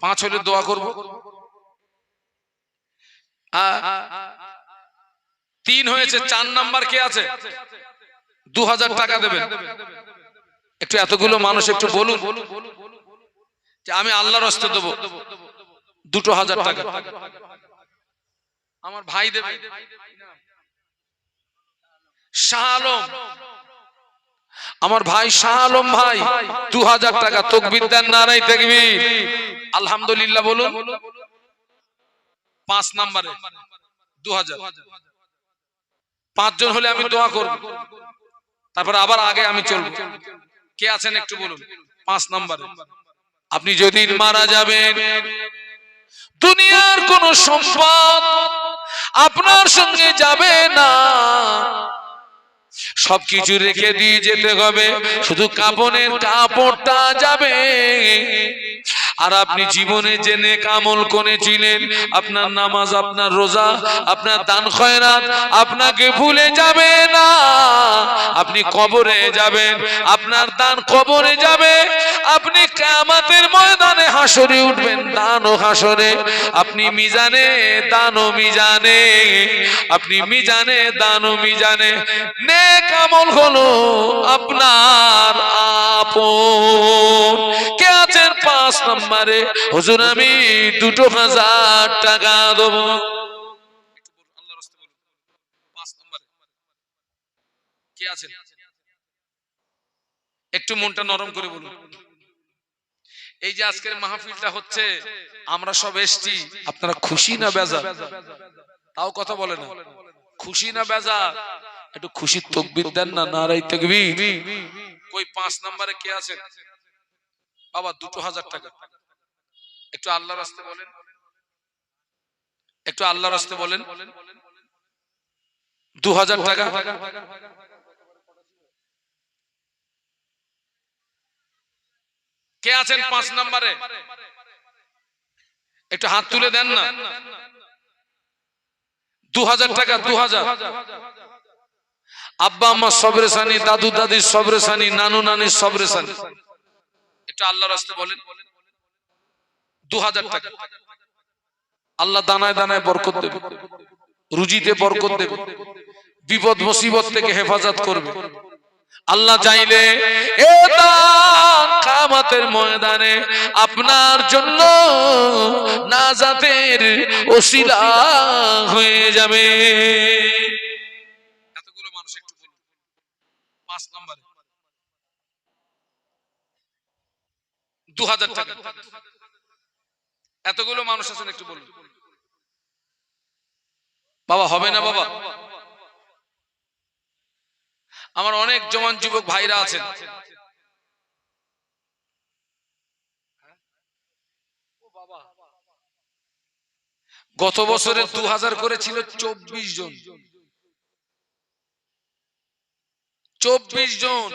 5 হলে দোয়া করব। 3 হয়েছে। 4 নাম্বার কে আছে? 2000 টাকা দেবেন। একটু এতগুলো মানুষ একটু বলুন যে আমি আল্লাহর রাস্তে দেব 2000 টাকা। আমার ভাই দেবে শাহ আলম, আমার ভাই শাহ আলম ভাই 2000 টাকা। তাকবীর দেন, নারায়ে তাকবীর। আলহামদুলিল্লাহ বলুন। 5 নম্বরে 2000। 5 জন হলে আমি দোয়া করব, তারপর আবার আগে আমি চলব। কে আছেন একটু বলুন। 5 নম্বরে আপনি যদি মারা যাবেন, দুনিয়ার কোন সম্পদ আপনার সঙ্গে যাবে না, সবকিছু রেখে দিয়ে যেতে হবে, শুধু কাফনের কাপড়টা যাবে। আর আপনি জীবনে যে নেক আমল করেছিলেন, আপনার নামাজ, আপনার রোজা, আপনার দান খয়রাত আপনাকে ভুলে যাবে না। আপনি কবরে যাবেন, আপনার দান কবরে যাবে। আপনি কিয়ামতের ময়দানে হাসরে উঠবেন, দান ও হাসরে। আপনি মিজানে, দান ও মিজানে, আপনি মিজানে, দান ও মিজানে। নেক আমল হলো আপনার আপন। কে আছেন 5 নম্বরে? হুজুর আমি 2000 টাকা দেব। আল্লাহর রাস্তে বলুন 5 নম্বরে কে আছেন? একটু মনটা নরম করে বলুন। এই যে আজকের মাহফিলটা হচ্ছে, আমরা সব এসেছি, আপনারা খুশি না বেজার? তাও কথা বলে না, খুশি না বেজার? একটু খুশির তাকবীর দেন না, নারায়ে তাকবীর। কই 5 নম্বরে কে আছেন বাবা? 2000 টাকা। একটু আল্লাহর রাস্তে বলেন, একটু আল্লাহর রাস্তে বলেন। 2000 টাকা। কে আছেন 5 নম্বরে? একটু হাত তুলে দেন না। 2000 টাকা। 2000। আব্বা আম্মা সবরেসানি, দাদু দাদি সবরেসানি, নানু নানি সবরেসানি। একটু আল্লাহর রাস্তায় বলেন। 2000 টাকা। আল্লাহ দানায় দানায় বরকত দেবে, রুজিতে বরকত দেবে, বিপদ মুসিবত থেকে হেফাজত করবে। আল্লাহ চাইলে এ দান কিয়ামতের ময়দানে আপনার জন্য নাজাতের ওসিলা হয়ে যাবে। এতগুলো মানুষ একটু বলুন 5 নম্বরে 2000 টাকা। এতগুলো মানুষ আছেন, একটু বলুন। বাবা হবে না বাবা? আমার অনেক জওয়ান যুবক ভাইরা আছেন, গত বছরে 2000 করেছিল 24 জন। 24 জন।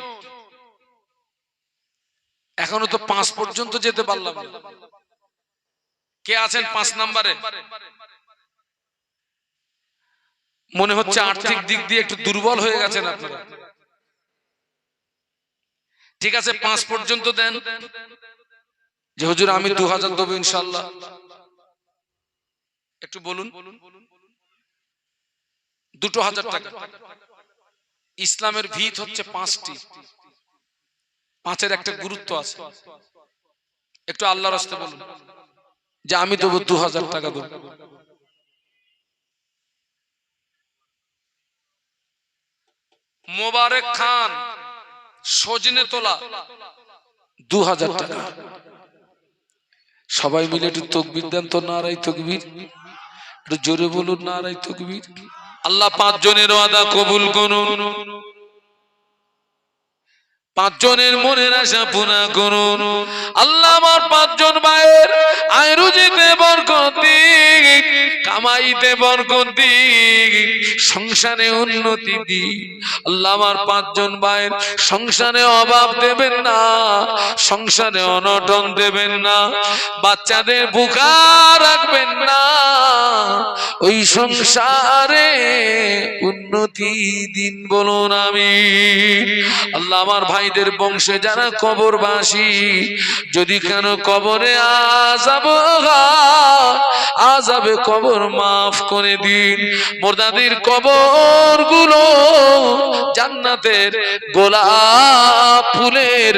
এখনো তো 5 পর্যন্ত যেতে পারলাম না। কে আছেন 5 নম্বরে? মনে হচ্ছে আর্থিক দিক দিয়ে একটু দুর্বল হয়ে গেছেন আপনারা। ঠিক আছে, 5 পর্যন্ত দেন যে হুজুর আমি 2000 দেব ইনশাআল্লাহ। একটু বলুন। 2000 টাকা। ইসলামের ভিত হচ্ছে 5টি, 5-এর একটা গুরুত্ব আছে। একটু আল্লাহর রাস্তায় বলুন যে আমি দেব 2000 টাকা দেব। মোবারক খান সজনে তোলা 2000 টাকা। সবাই মিলে একটু তাকবীর দেন তো, নারাই তাকবীর। একটু জোরে বলুন নারাই তাকবীর। আল্লাহ 5 জনের ওয়াদা কবুল করুন, 5 জনের মনের আশা পুরা করুন। আল্লাহ আমার 5 জন ভাইয়ের আয় রুজিতে বরকত দিন, কামাইতে বরকত দিন, সংসারে উন্নতি দিন। আল্লাহ আমার 5 জন ভাইয়ের সংসারে অভাব দেবেন না, সংসারে অনটন দেবেন না, বাচ্চাদের বুকা রাখবেন না, ওই সংসারে উন্নতি দিন বলুন আমিন। আল্লাহ আমার ভাইদের বংশে যারা কবরবাসী, যদি কেন কবরে আযাবে কবর মাফ করে দিন। মুর্দাদের কবর গুলো জান্নাতের গোলাপ ফুলের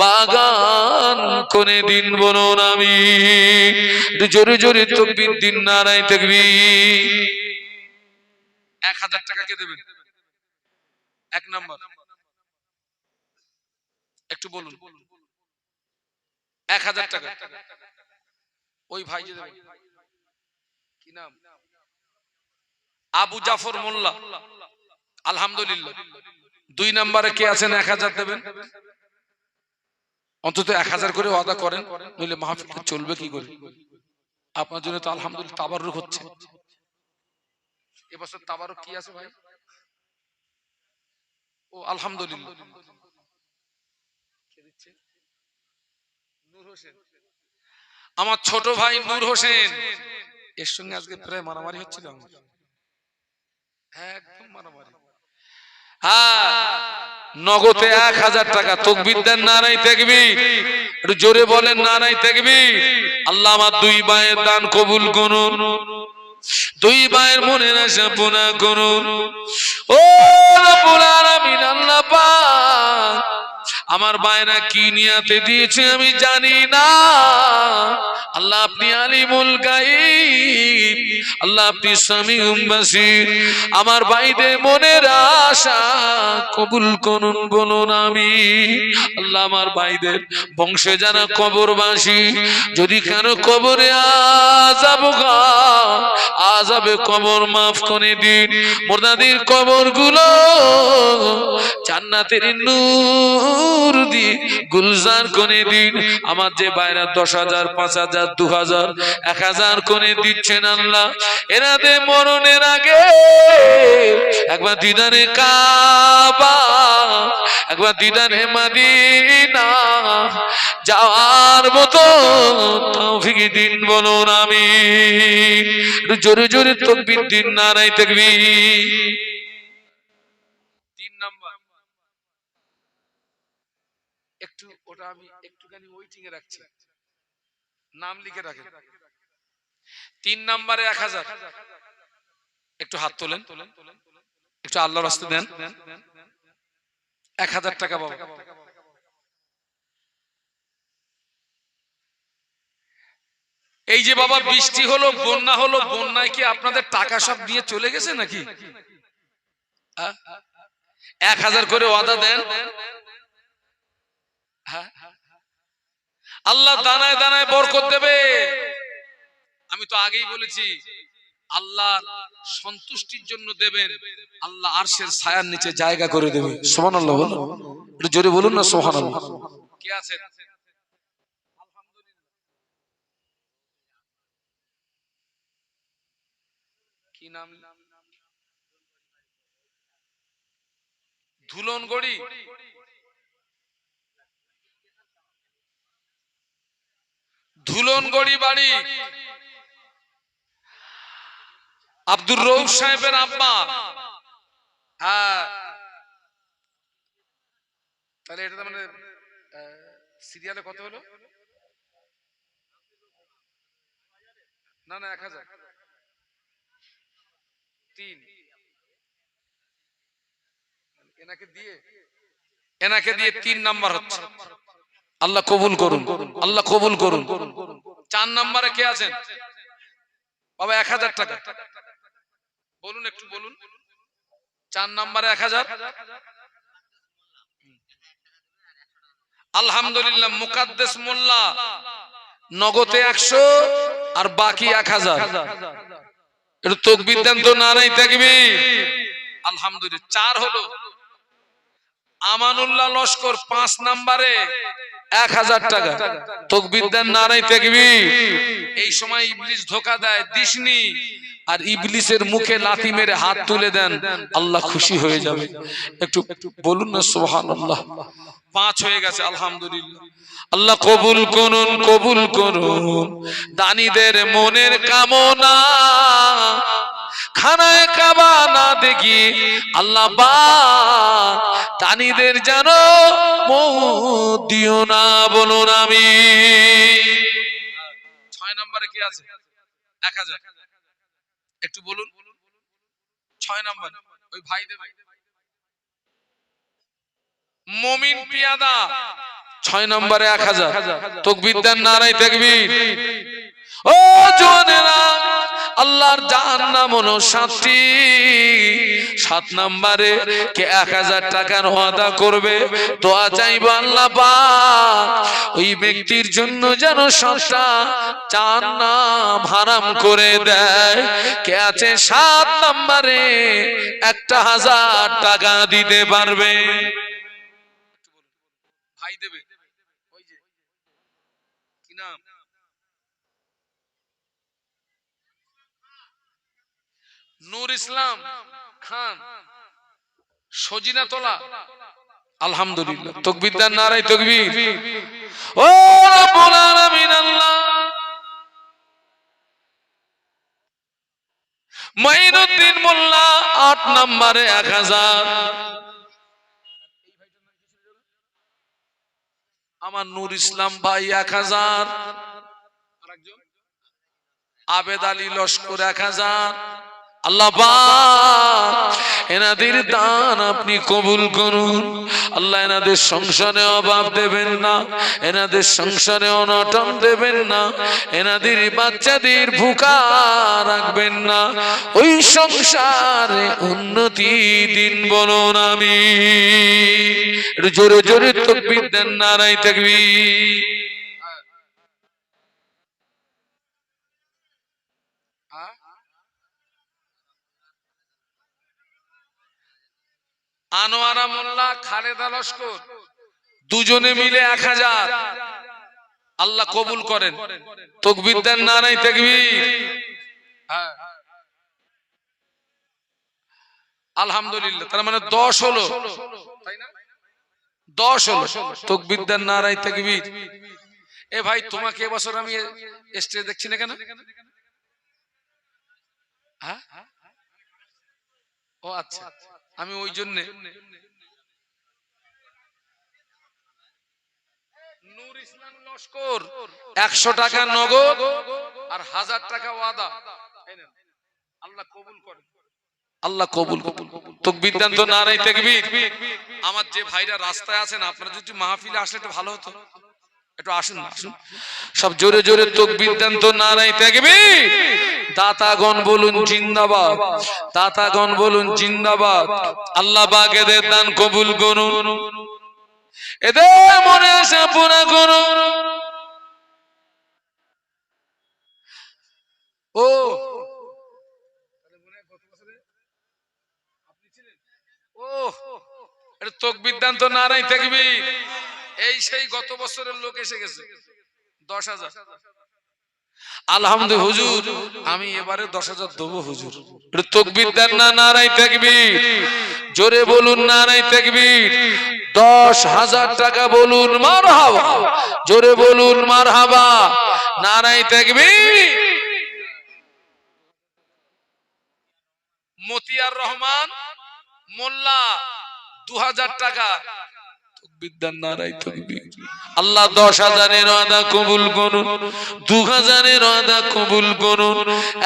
বাগান করে দিন বলুন আমিন। জোরে জোরে তাকবীর দিন, নারায়ে তাকবীর। 1000 টাকা কে দেবেন? 1 নাম্বার একটু বলুন। 1000 টাকা। ওই ভাই যে দেবেন, কি নাম? আবু জাফর মোল্লা, আলহামদুলিল্লাহ। 2 নম্বরে কে আছেন 1000 দেবেন? অন্তত 1000 করে ওয়াদা করেন, নইলে মাহফিল চলবে কি করে? আপনার জন্য তো আলহামদুলিল্লাহ তাবাররুক হচ্ছে। এবছর তাবাররুক কি আছে ভাই? ও আলহামদুলিল্লাহ। নূর হোসেন, আমার ছোট ভাই নূর হোসেন, এর সঙ্গে আজকে প্রায় মারামারি হচ্ছিল আমার, একদম মারামারি। হ্যাঁ, নগদে 1000 টাকা। তাকবীর দেন, নারায়ে তাকবীর। একটু জোরে বলেন নারায়ে তাকবীর। আল্লাহ আমার 2 ভাইয়ের দান কবুল করুন, 2 ভাইয়ের মনের আশা পূর্ণ করুন। ও রব্বুল আলামিন, আল্লাহ পাক আমার ভাইরা কি নিয়াতে দিয়েছে আমি জানি না। আল্লাহ আপনি আলিমুল গায়ব, আল্লাহ আপনি সামিউম বাসীর। আমার ভাইদের মনের আশা কবুল করুন বলুন আমিন। আল্লাহ আমার ভাইদের বংশে যারা কবরবাসী, যদি কেন কবরে আযাবে কবর মাফ করে দিন, মুর্দাদের কবরগুলো জান্নাতের নূর দিয়ে গুলজার করে দিন। আমার যে বাইরা 10,000 5,000 2,000 1,000 করে দিচ্ছেন আল্লাহ, এনাদের মরণের আগে একবার দিদারে কাবা, একবার দিদারে মদিনা যাওয়ার মতো তৌফিক দিন বলুন আমিন। জোরে জোরে তাকবীর দিন, নারায়ে তাকবীর। 3 নাম্বার একটু ওটা আমি একটুখানি ওয়েটিং এ রাখছি, নাম লিখে রাখেন। 3 নম্বরে 1000, একটু হাত তোলেন, একটু আল্লাহর রাস্তায় দেন, 1000 টাকা পাবো। এই যে বাবা বৃষ্টি হলো, বন্যা হলো, বন্যায় কি আপনাদের টাকা সব দিয়ে চলে গেছে নাকি? 1000 করে ওয়াদা দেন। আল্লাহ দানায় দানায় বরকত দেবে। আমি তো আগেই বলেছি আল্লাহ সন্তুষ্টির জন্য দেবেন, আল্লাহ আরশের ছায়ার নিচে জায়গা করে দেবে। সুবহানাল্লাহ বলুন, একটু জোরে বলুন না সুবহানাল্লাহ। কে আছেন? কি নাম? ধুলনগড়ি। ধুলনগড়ি বাড়ি আব্দুর রউফ সাহেবের আব্বা। হ্যাঁ, তাহলে এটা মানে সিরিয়ালে কত হলো? না না 1000, 3 এনাকে দিয়ে 3 নাম্বার হচ্ছে। আল্লাহ কবুল করুন, আল্লাহ কবুল করুন। 4 নম্বরে কে আছেন বাবা? 1000 টাকা বলুন, একটু বলুন। 4 নম্বরে 1000। আলহামদুলিল্লাহ, মুকাদ্দেস মোল্লা নগদে 100 আর বাকি 1000। একটু তাকবীর দেন তো, নারায়ে তাকবীর। আলহামদুলিল্লাহ। 4 হলো। আমানুল্লাহ লস্কর 5 নম্বরে 1000 টাকা। তাকবীর দেন, নারায়ে তাকবীর। এই সময় ইবলিস ধোঁকা দেয়, দিসনি। আর ইবলিসের মুখে লাথি মেরে হাত তুলে দেন, আল্লাহ খুশি হয়ে যাবে। একটু বলুন না সুবহানাল্লাহ। 5 হয়ে গেছে, আলহামদুলিল্লাহ। আল্লাহ কবুল করুন, কবুল করুন দানীদের মনের কামনা। খানায় কাবা না দেখি আল্লাহ পাক দানীদের জানো মৌত দিও না, বলুন আমিন। 6 নম্বরে কে আছে? 1000, একটু বলুন। 6 নম্বর ওই ভাই দেবে। মুমিন পিয়াদা 6 নম্বরে 1000। তাকবীর দেন, নারায়ে তাকবীর। ও জওয়ানেরা, আল্লাহর জাহান্নাম হলো 7টি। 7 নম্বরে কে 1000 টাকার ওয়াদা করবে, দোয়া চাইবো আল্লাহ পাক ওই ব্যক্তির জন্য যেন 7টা জাহান্নাম হারাম করে দেয়। কে আছে 7 নম্বরে 1000 টাকা দিতে পারবে? ভাই দেবে। ওই যে কি নাম? নূর ইসলাম খান, সজিনাতলা। আলহামদুলিল্লাহ। তাকবীর দেন, নারায়ে তাকবীর। ও রব্বুল আলামিন, আল্লাহ মাইনুদ্দিন মোল্লা 8 নম্বরে 1000। আমার নূর ইসলাম ভাই 1000। আরেকজন আবেদ আলী লস্কর 1000। আল্লাহ পাক এনাদের দান আপনি কবুল করুন। আল্লাহ এনাদের সংসারে অভাব দেবেন না, এনাদের সংসারে অনটন দেবেন না, এনাদের বাচ্চাদের ভুকা রাখবেন না, ওই সংসারে উন্নতি দিন, বলুন আমিন। জোরে জোরে তাকবীর দেন, নারায়ে তাকবীর। আনোয়ারা মোল্লা, খালেদা লস্কর, দুজনে মিলে 1000। আল্লাহ কবুল করেন। তাকবীর দেন, নারায়ে তাকবীর। হ্যাঁ, আলহামদুলিল্লাহ। তার মানে 10 হলো, তাই না? 10 হলো। তাকবীর দেন, নারায়ে তাকবীর। এ ভাই, তোমাকে এবছর আমি স্টেজে দেখছি না কেন? হ্যাঁ, ও আচ্ছা, আমি ওই জন্য। নূর ইসলাম লস্কর 100 টাকা নগদ আর 1000 টাকা ওয়াদা। আল্লাহ কবুল করেন, আল্লাহ কবুল করুন। তাকবীর দেন তো, নারায়ে তাকবীর। আমার যে ভাইরা রাস্তায় আছেন, আপনারা যদি মাহফিলে আসলে একটু ভালো হতো। একটু আসুন, আসুন সব জোরে জোরে তাকবীর দেন তো, নারায়ে তাকবীর। দাতাগণ বলুন জিন্দাবাদ, দাতাগণ বলুন জিন্দাবাদ। আল্লাহ পাক এদের দান কবুল করুন, এদের মনে আশা পুরা করুন। ও তাকবীর দেন তো, নারায়ে তাকবীর। এই সেই গত বছরের লোক এসে গেছে 10,000। আলহামদুলিল্লাহ হুজুর, আমি এবারে 10,000 দেবো হুজুর। তাকবীর দেন না, নারায়ে তাকবীর। জোরে বলুন নারায়ে তাকবীর। 10,000 টাকা বলুন মারহাবা, জোরে বলুন মারহাবা, নারায়ে তাকবীর। মতিয়ার রহমান মোল্লা 2000 টাকা। আল্লাহ 10,000-এর ওয়াদা কবুল করুন, 2000-এর ওয়াদা কবুল করুন,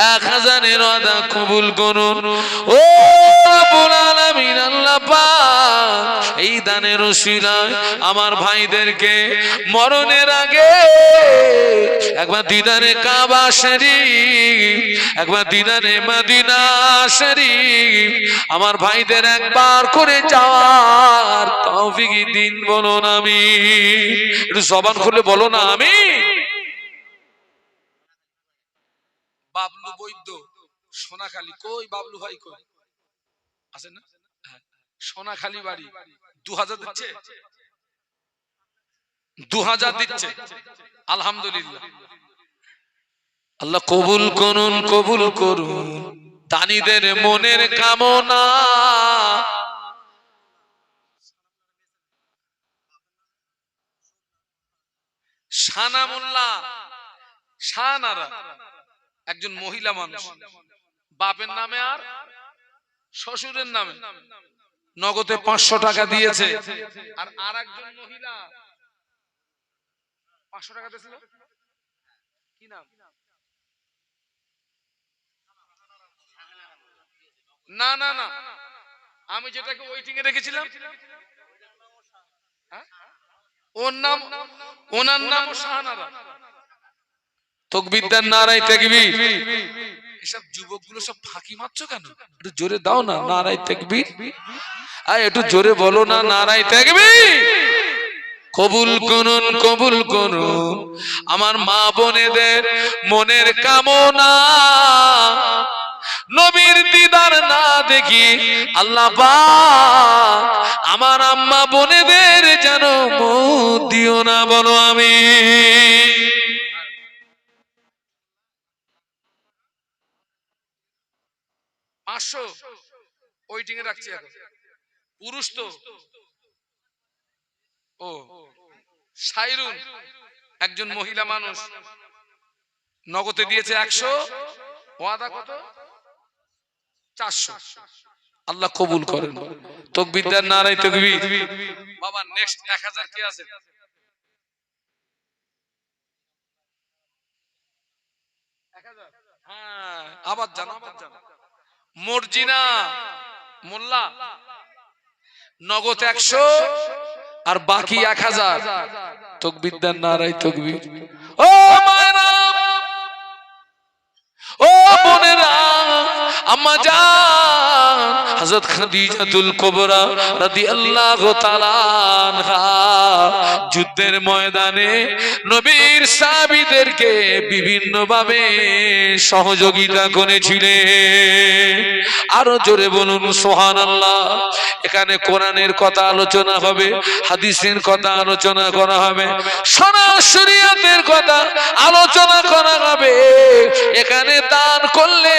1000-এর ওয়াদা কবুল করুন। ও রব্বুল আলামিন, আল্লাহ পাক এই দানের ওসিলায় আমার ভাইদেরকে মরণের আগে একবার দিদারে কাবা শরীফ, একবার দিদারে মদিনা শরীফ আমার ভাইদের একবার করে যাওয়ার তৌফিক দিন। বলো না আমিন। একটু জবান খুলে বলো না আমিন। বাবলু বৈদ্য, সোনাখালী। কই বাবলু ভাই, কই আছেন না? সোনাখালী বাড়ি। 2000 দিচ্ছে, 2000 দিচ্ছে। আলহামদুলিল্লাহ, আল্লাহ কবুল করুন, কবুল করুন দানীদের মনের কামনা। শানামুল্লাহ, শানারা একজন মহিলা মানুষ, বাপের নামে আর শ্বশুরের নামে নগদে 500 টাকা দিয়েছে। আর আরেকজন মহিলা 500 টাকা দিয়েছিল, কি নাম? না না না, আমি যেটাকে ওয়েটিং এ রেখেছিলাম ওর নাম, ওনার নাম শাহানারা। তাকবীর দেন, নারায়ে তাকবীর। এসব যুবকগুলো সব ফাঁকি মারছো কেন? একটু জোরে দাও না, নারায়ে তাকবীর। আয় একটু জোরে বলো না, নারায়ে তাকবীর। কবুল করুন, কবুল করুন আমার মা বোনেদের মনের কামনা। নবীর দিদার না দেখি আল্লাহ পাক আমার আম্মা বোনেদের যেন মুখ দিও না। বলো আমিন। পাঁচশো ওয়েটিং এ রাখছি এখন। পুরুষ তো ও সাইরুন একজন মহিলা মানুষ নগদে দিয়েছে 100, ওয়াদা কত? 400। আল্লাহ কবুল করেন। তাকবীর দেন, নারায়ে তাকবীর। বাবা নেক্সট 1000 কে আছে? হ্যাঁ, আবার জানো, আবার জানো। মর্জিনা মোল্লা নগদ 100 আর বাকি 1000। তাকবীর দেন, নারায়ে তাকবীর। ও মায়েরা, ও বোনেরা, আম্মা জান, হযরত খাদিজাতুল কুবরা রাদিয়াল্লাহু তাআলা আনহা যুদ্ধের ময়দানে নবীর সাহাবীদেরকে বিভিন্নভাবে সহযোগিতা করেছিলেন। আরো জোরে বলুন সুবহানাল্লাহ। এখানে কোরআনের কথা আলোচনা হবে, হাদিসের কথা আলোচনা করা হবে, শরিয়তের কথা আলোচনা করা হবে। এখানে দান করলে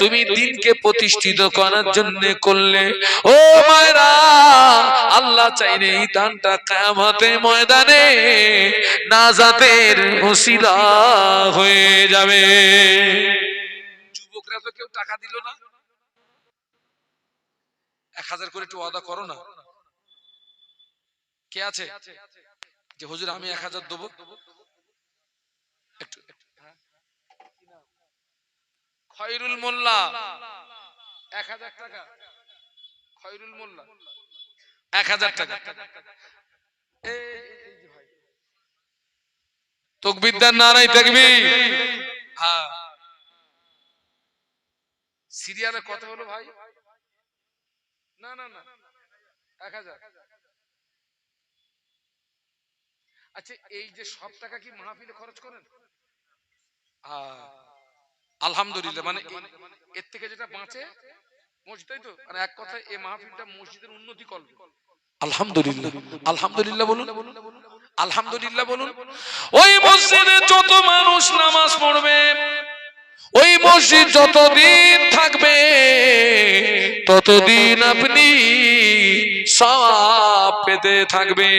তুমি দিনকে প্রতিষ্ঠিত করার জন্য করলে, ও মায়েরা, আল্লাহ চাইলে এই দানটা কিয়ামতের ময়দানে নাজাতের ওসিলা হয়ে যাবে। যুবকরা তো কেউ টাকা দিল না, 1000 করে একটু ওয়াদা করো না। কে আছে যে হুজুর আমি 1000 দেবো? একটু খয়রুল মোল্লা 1000 টাকা, খয়রুল মোল্লা 1000 টাকা। তাকবীর দেন, নারায়ে তাকবীর। হ্যাঁ, সিরিয়ালে কথা হলো ভাই। না না না, 1000। আচ্ছা, এই যে সব টাকা কি মাহফিলে খরচ করেন? আলহামদুলিল্লাহ, মানে এর থেকে যেটা বাঁচে মসজিদই তো, মানে এক কথায় এই মাহফিলটা মসজিদের উন্নতি করবে। আলহামদুলিল্লাহ, আলহামদুলিল্লাহ বলুন, আলহামদুলিল্লাহ বলুন। ওই মসজিদে যত মানুষ নামাজ পড়বে, ওই মসজিদ যতদিন থাকবে ততদিন আপনি সওয়াব পেতে থাকবে।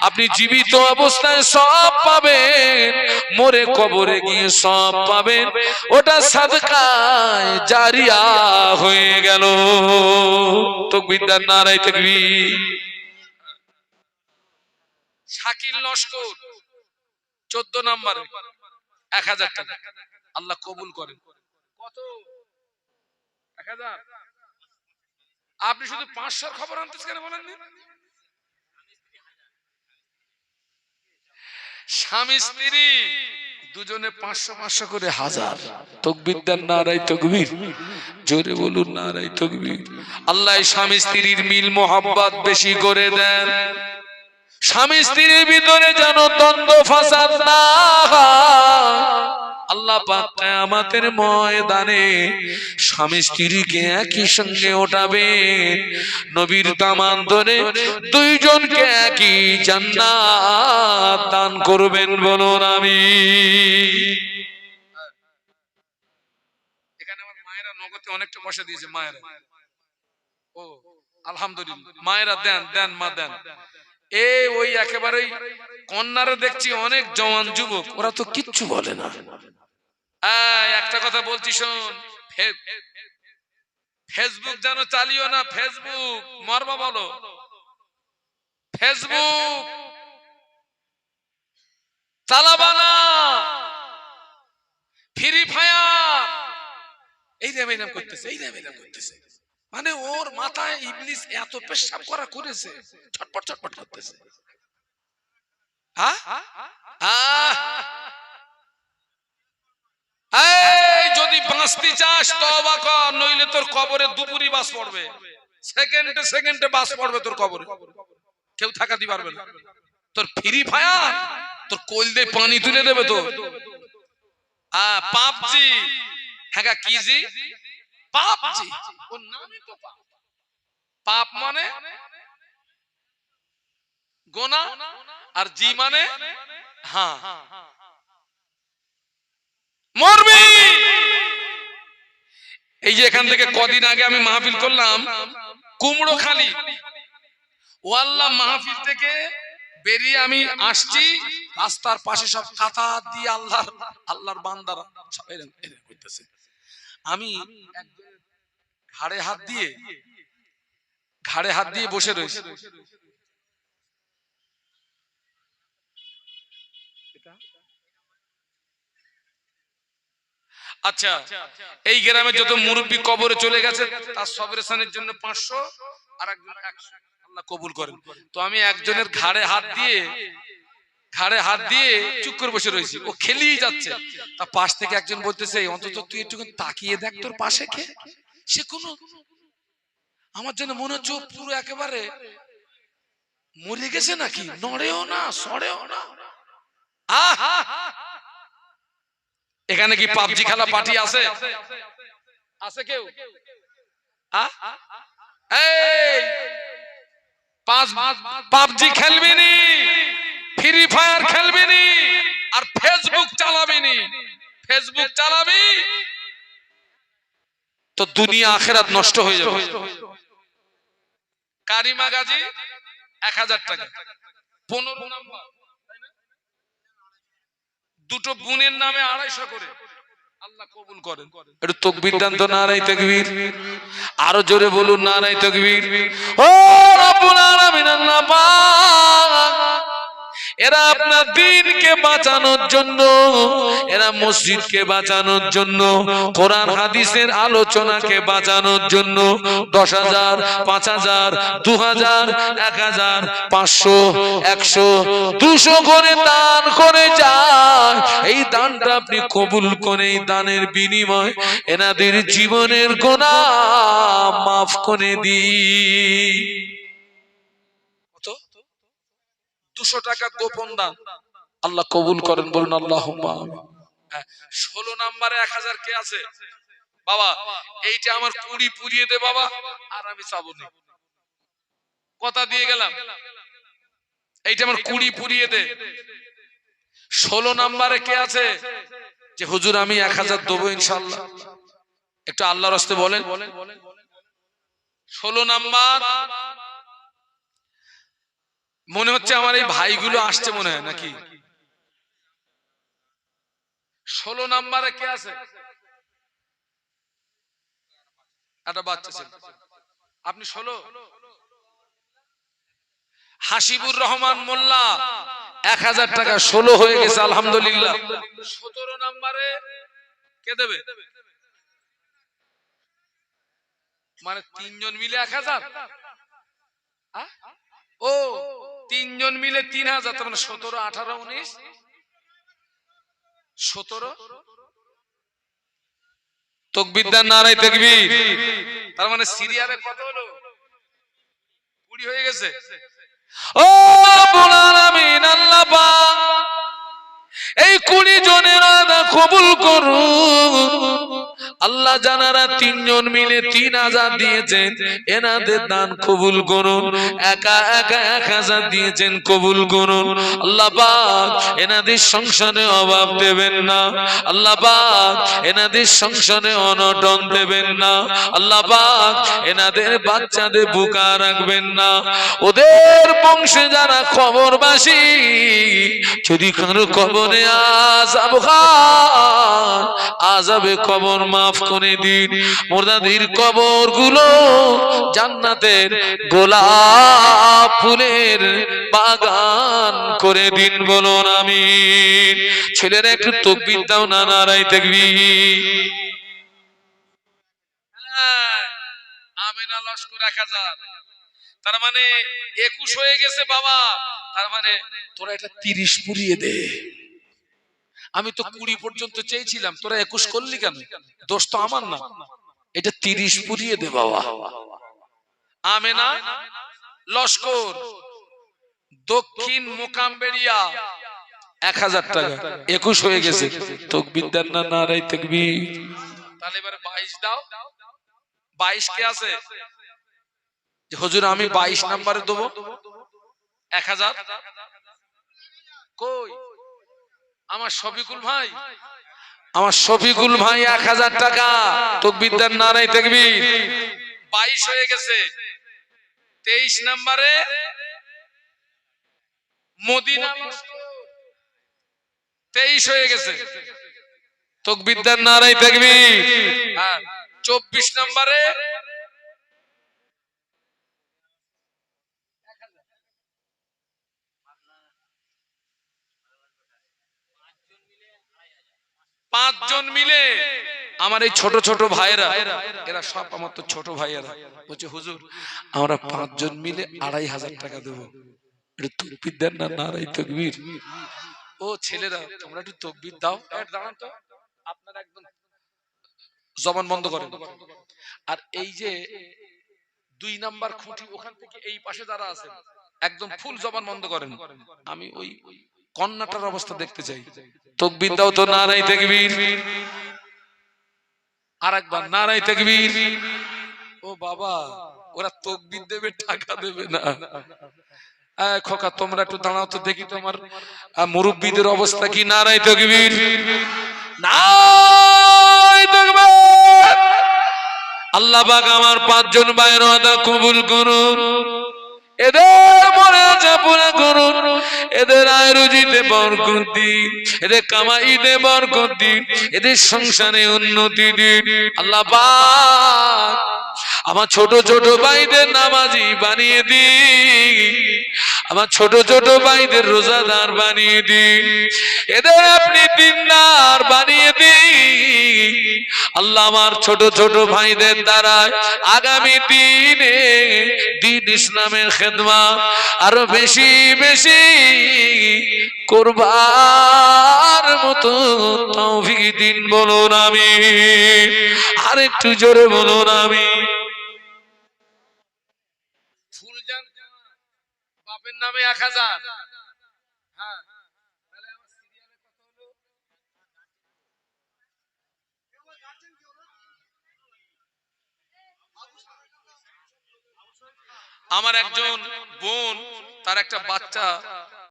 আপনি জীবিত অবস্থায় সওয়াব পাবেন, মরে কবরে গিয়ে সওয়াব পাবেন। ওটা সাদকায়ে জারিয়া হয়ে গেল। তাকবীর দেন, নারায়ে তাকবীর। শাকিল লস্কর 14 নম্বরে 1000 টাকা। আল্লাহ কবুল করেন। কত? 1000। আপনি শুধু 500 খবর আনতেছেন কেন বলেন? স্বামী স্ত্রী দুজনে 500 করে 1000। তাকবীর দেন, নারায়ে তাকবীর। জোরে বলুন, নারায়ে তাকবীর। আল্লাহ স্বামী স্ত্রীর মিল মোহাব্বত বেশি করে দেন। স্বামী স্ত্রীর ভিতরে যেন দ্বন্দ্ব ফাসাদ না হয়। আল্লাহ পাক কিয়ামতের ময়দানে স্বামী স্ত্রীকে একই সঙ্গে ওঠাবেন, নবীর দামান ধরে দুইজনকে একই জান্নাত দান করবেন। বলুন আমিন। এখানে আমার মায়েরা নগদে অনেকটা পয়সা দিয়েছে। মায়েরা, ও আলহামদুলিল্লাহ, মায়েরা দেন দেন, মা দেন। ওই একেবারেই কন্যারে দেখছি অনেক জওয়ান যুবক, ওরা তো কিচ্ছু বলে না। একটা কথা বলছি শোন, ফেসবুক যেন চালিও না। ফেসবুক মরবা বলো, ফেসবুক চালাবা না। ফ্রি ফায়ার এই রেমেরাম করতেছে, এই রেমেরাম করতেছে, মানে ওর মাথায় ইবলিস এত পেশাব করা করেছে, ছটপট ছটপট করতেছে। যদি বাঁচতে চাস তওবা কর, নইলে তোর কবরে দুপুরি বাস পড়বে। সেকেন্ডে সেকেন্ডে বাস পড়বে তোর কবরে, কেউ থাকাতে পারবে না। তোর ফ্রি ফায়ার তোর কোল দিয়ে পানি তুলে দেবে তো। পাবজি, হ্যাঁ কি জি, পাবজি, ওর নামই তো পাপ। পাপ মানে গোনা, আর জি মানে হ্যাঁ, মরবি। এই যে এখান থেকে কদিন আগে আমি মাহফিল করলাম কুমড়ো খালি, ওয়াল্লাহ মাহফিল থেকে বেরিয়ে আমি আসছি, রাস্তার পাশে সব কাঁথা দিয়ে আল্লাহর বান্দারা সব এরকম করতেছে। আমি ঘাড়ে হাত দিয়ে বসে রয়েছি। আচ্ছা, এই গ্রামে যত মুরব্বী কবরে চলে গেছে তার সবরেশনের জন্য 500 আর একজন 100, আল্লাহ কবুল করেন। তো আমি একজনের ঘাড়ে হাত দিয়ে চুপ করে বসে রয়েছি, ও খেলেই যাচ্ছে। তার পাশ থেকে একজন বলতেছে, অন্তত তুই একটু তাকিয়ে দেখ তোর পাশে কে। সে কোনো আমার জন্য মনে হচ্ছে পুরো একেবারে মরে গেছে নাকি, নড়েও না সড়েও না। এখানে কি পাবজি খেলা পার্টি আছে? আছে কেউ? এই পাবজি খেলবি নি, ফ্রি ফায়ার খেলবি নি, আর ফেসবুক চালাবি নি। ফেসবুক চালাবি তো দুনিয়া আখেরাত নষ্ট হয়ে যাবে। কারিমা গাজী 1000 টাকা, 15 নাম্বার, দুটো বোনের নামে 250 করে। আল্লাহ কবুল করেন। একটু তাকবীর দেন তো, নারায়ে তাকবীর। আরো জোরে বলুন নারায়ে তাকবীর। ও রব্বুল আলামিন, আল্লাহ পাক এরা আপনার দ্বীনকে বাঁচানোর জন্য, এরা মসজিদকে বাঁচানোর জন্য, কোরআন হাদিসের আলোচনাকে বাঁচানোর জন্য 10,000, 5,000, 2,000, 1,000, 500, 100, 200 করে দান করে যায়। এই দানটা আপনি কবুল করে এই দানের বিনিময় এনাদের জীবনের গুনাহ মাফ করে দিন। 200 টাকা গোপন দান, আল্লাহ কবুল করেন, বলুন আল্লাহুম্মা আমিন। 16 নম্বরে 1000 কে আছে বাবা? এইটা আমার কুড়ি পুড়িয়ে দে বাবা, আর আমি চাবো না। কথা দিয়ে গেলাম, এইটা আমার কুড়ি পুড়িয়ে দে। 16 নম্বরে কে আছে যে হুজুর আমি 1000 দেবো ইনশাআল্লাহ? একটু আল্লাহর রাস্তে বলেন। 16 নাম্বার মনে হচ্ছে আমার এই ভাইগুলো আসছে মনে হয় নাকি? 16 নম্বরে কে আছে? একটা বাচ্চা ছেলে। আপনি 16? হাসিবুর রহমান মোল্লা 1000 টাকা, 16 হয়ে গেছে আলহামদুলিল্লাহ। 17 নম্বরে কে দেবে? মানে 3 জন মিলে 1000। ও 3 জন মিলে 3000, তার মানে 17, 18, 19, 17। তাকবীর দেন, নারায়ে তাকবীর। তার মানে সিরিয়ালে কত হলো? 20 হয়ে গেছে। ও রব্বুল আলামিন, আল্লাহ পাক এই 20 জনের আদা কবুল করুন। আল্লাহ জানারা 3 জন মিলে 3000 দিয়েছেন, এনাদের দান কবুল করুন। একা একা 1000 দিয়েছেন, কবুল করুন। আল্লাহ পাক এনাদের সংসারে অভাব দেবেন না। আল্লাহ পাক এনাদের সংসারে অনটন দেবেন না। আল্লাহ পাক এনাদের বাচ্চাদের বুকা রাখবেন না। ওদের বংশে যারা কবরবাসী, যদি কারো কবরে আযাব খান, আযাবে কবর মাফ করে দিন। মুর্দাদের কবর গুলো জান্নাতের গোলাপ ফুলের বাগান করে দিন, বলুন আমিন। ছেলেরা একটু তাকবীর দাও না, নারায়ে তাকবীর। আমিনা লস্কর 1000, তার মানে 21 হয়ে গেছে বাবা। তার মানে তোরা এটা 30 পুরিয়ে দে। আমি তো 20 পর্যন্ত চেয়েছিলাম, তোরা 21 করলি কেন? দোষ তো আমার না, এটা 30 পুরিয়ে দে বাবা। আমেনা লস্কর, দক্ষিণ মোকামবেড়িয়া 1000 টাকা, 21 হয়ে গেছে। তাকবীর দেন না, নারায়ে তাকবীর। তাহলে এবারে 22 দাও। 22 কে আছে? হুজুর আমি 22 নম্বরে দেবো 1000। কই আমার শফিকুল ভাই? আমার শফিকুল ভাই 1000 টাকা। তাকবীর দেন, নারায়ে তাকবীর। 22 হয়ে গেছে। 23 নম্বরে মদিনা লস্কর 23 হয়ে গেছে। তাকবীর দেন, নারায়ে তাকবীর। 24 নম্বরে 5 জন মিলে আমার এই ছোট ছোট ভাইয়েরা, এরা সব আমার তো ছোট ভাইয়েরা, বলছে হুজুর আমরা 5 জন মিলে 2500 টাকা দেবো। একটু তাকবীর দেন না, নারায়ে তাকবীর। ও ছেলেরা তোমরা একটু তাকবীর দাও। দাঁড়ান তো, আপনারা একদম জবান বন্ধ করেন। আর এই যে 2 নাম্বার খুঁটি ওখান থেকে এই পাশে যারা আছেন একদম ফুল জবান বন্ধ করেন, আমি ওই কন্যাটার অবস্থা দেখতে চাই। তাকবীর দাও তো, নারায়ে তাকবীর। আরেকবার নারায়ে তাকবীর। ও বাবা, ওরা তাকবীর দেবে, টাকা দেবে না। খোকা তোমরা একটু দাঁড়াও তো দেখি তোমার মুরব্বীদের অবস্থা কি। নারায়ে তাকবীর, নারায়ে তাকবীর। আল্লাহ পাক আমার 5 জন ভাইয়ের ওয়াদা কবুল করুন, এদের মনে আছে পুরা করুন, এদের আয় রুজিতে বরকত দিন, এদের কামাইতে বরকত দিন, এদের সংসারে উন্নতি দিন। আল্লাহ পাক আমার ছোট ছোট ভাইদের নামাজি বানিয়ে দিন, আমার ছোট ছোট ভাইদের রোজাদার বানিয়ে দিন, এদের আপনি দিনদার বানিয়ে দিন। আল্লাহ আমার ছোট ছোট ভাইদের দ্বারা আগামী দিনে দ্বীন ইসলামের খেদমত আরো বেশি বেশি করবার মতো তৌফিক দিন। বলুন আমিন। আরেকটু জোরে বলুন আমিন। ফুল জান বাপের নামে 1000। হ্যাঁ, তাহলে আমার সিরিয়ালে কত হলো? আমার একজন বোন, তার একটা বাচ্চা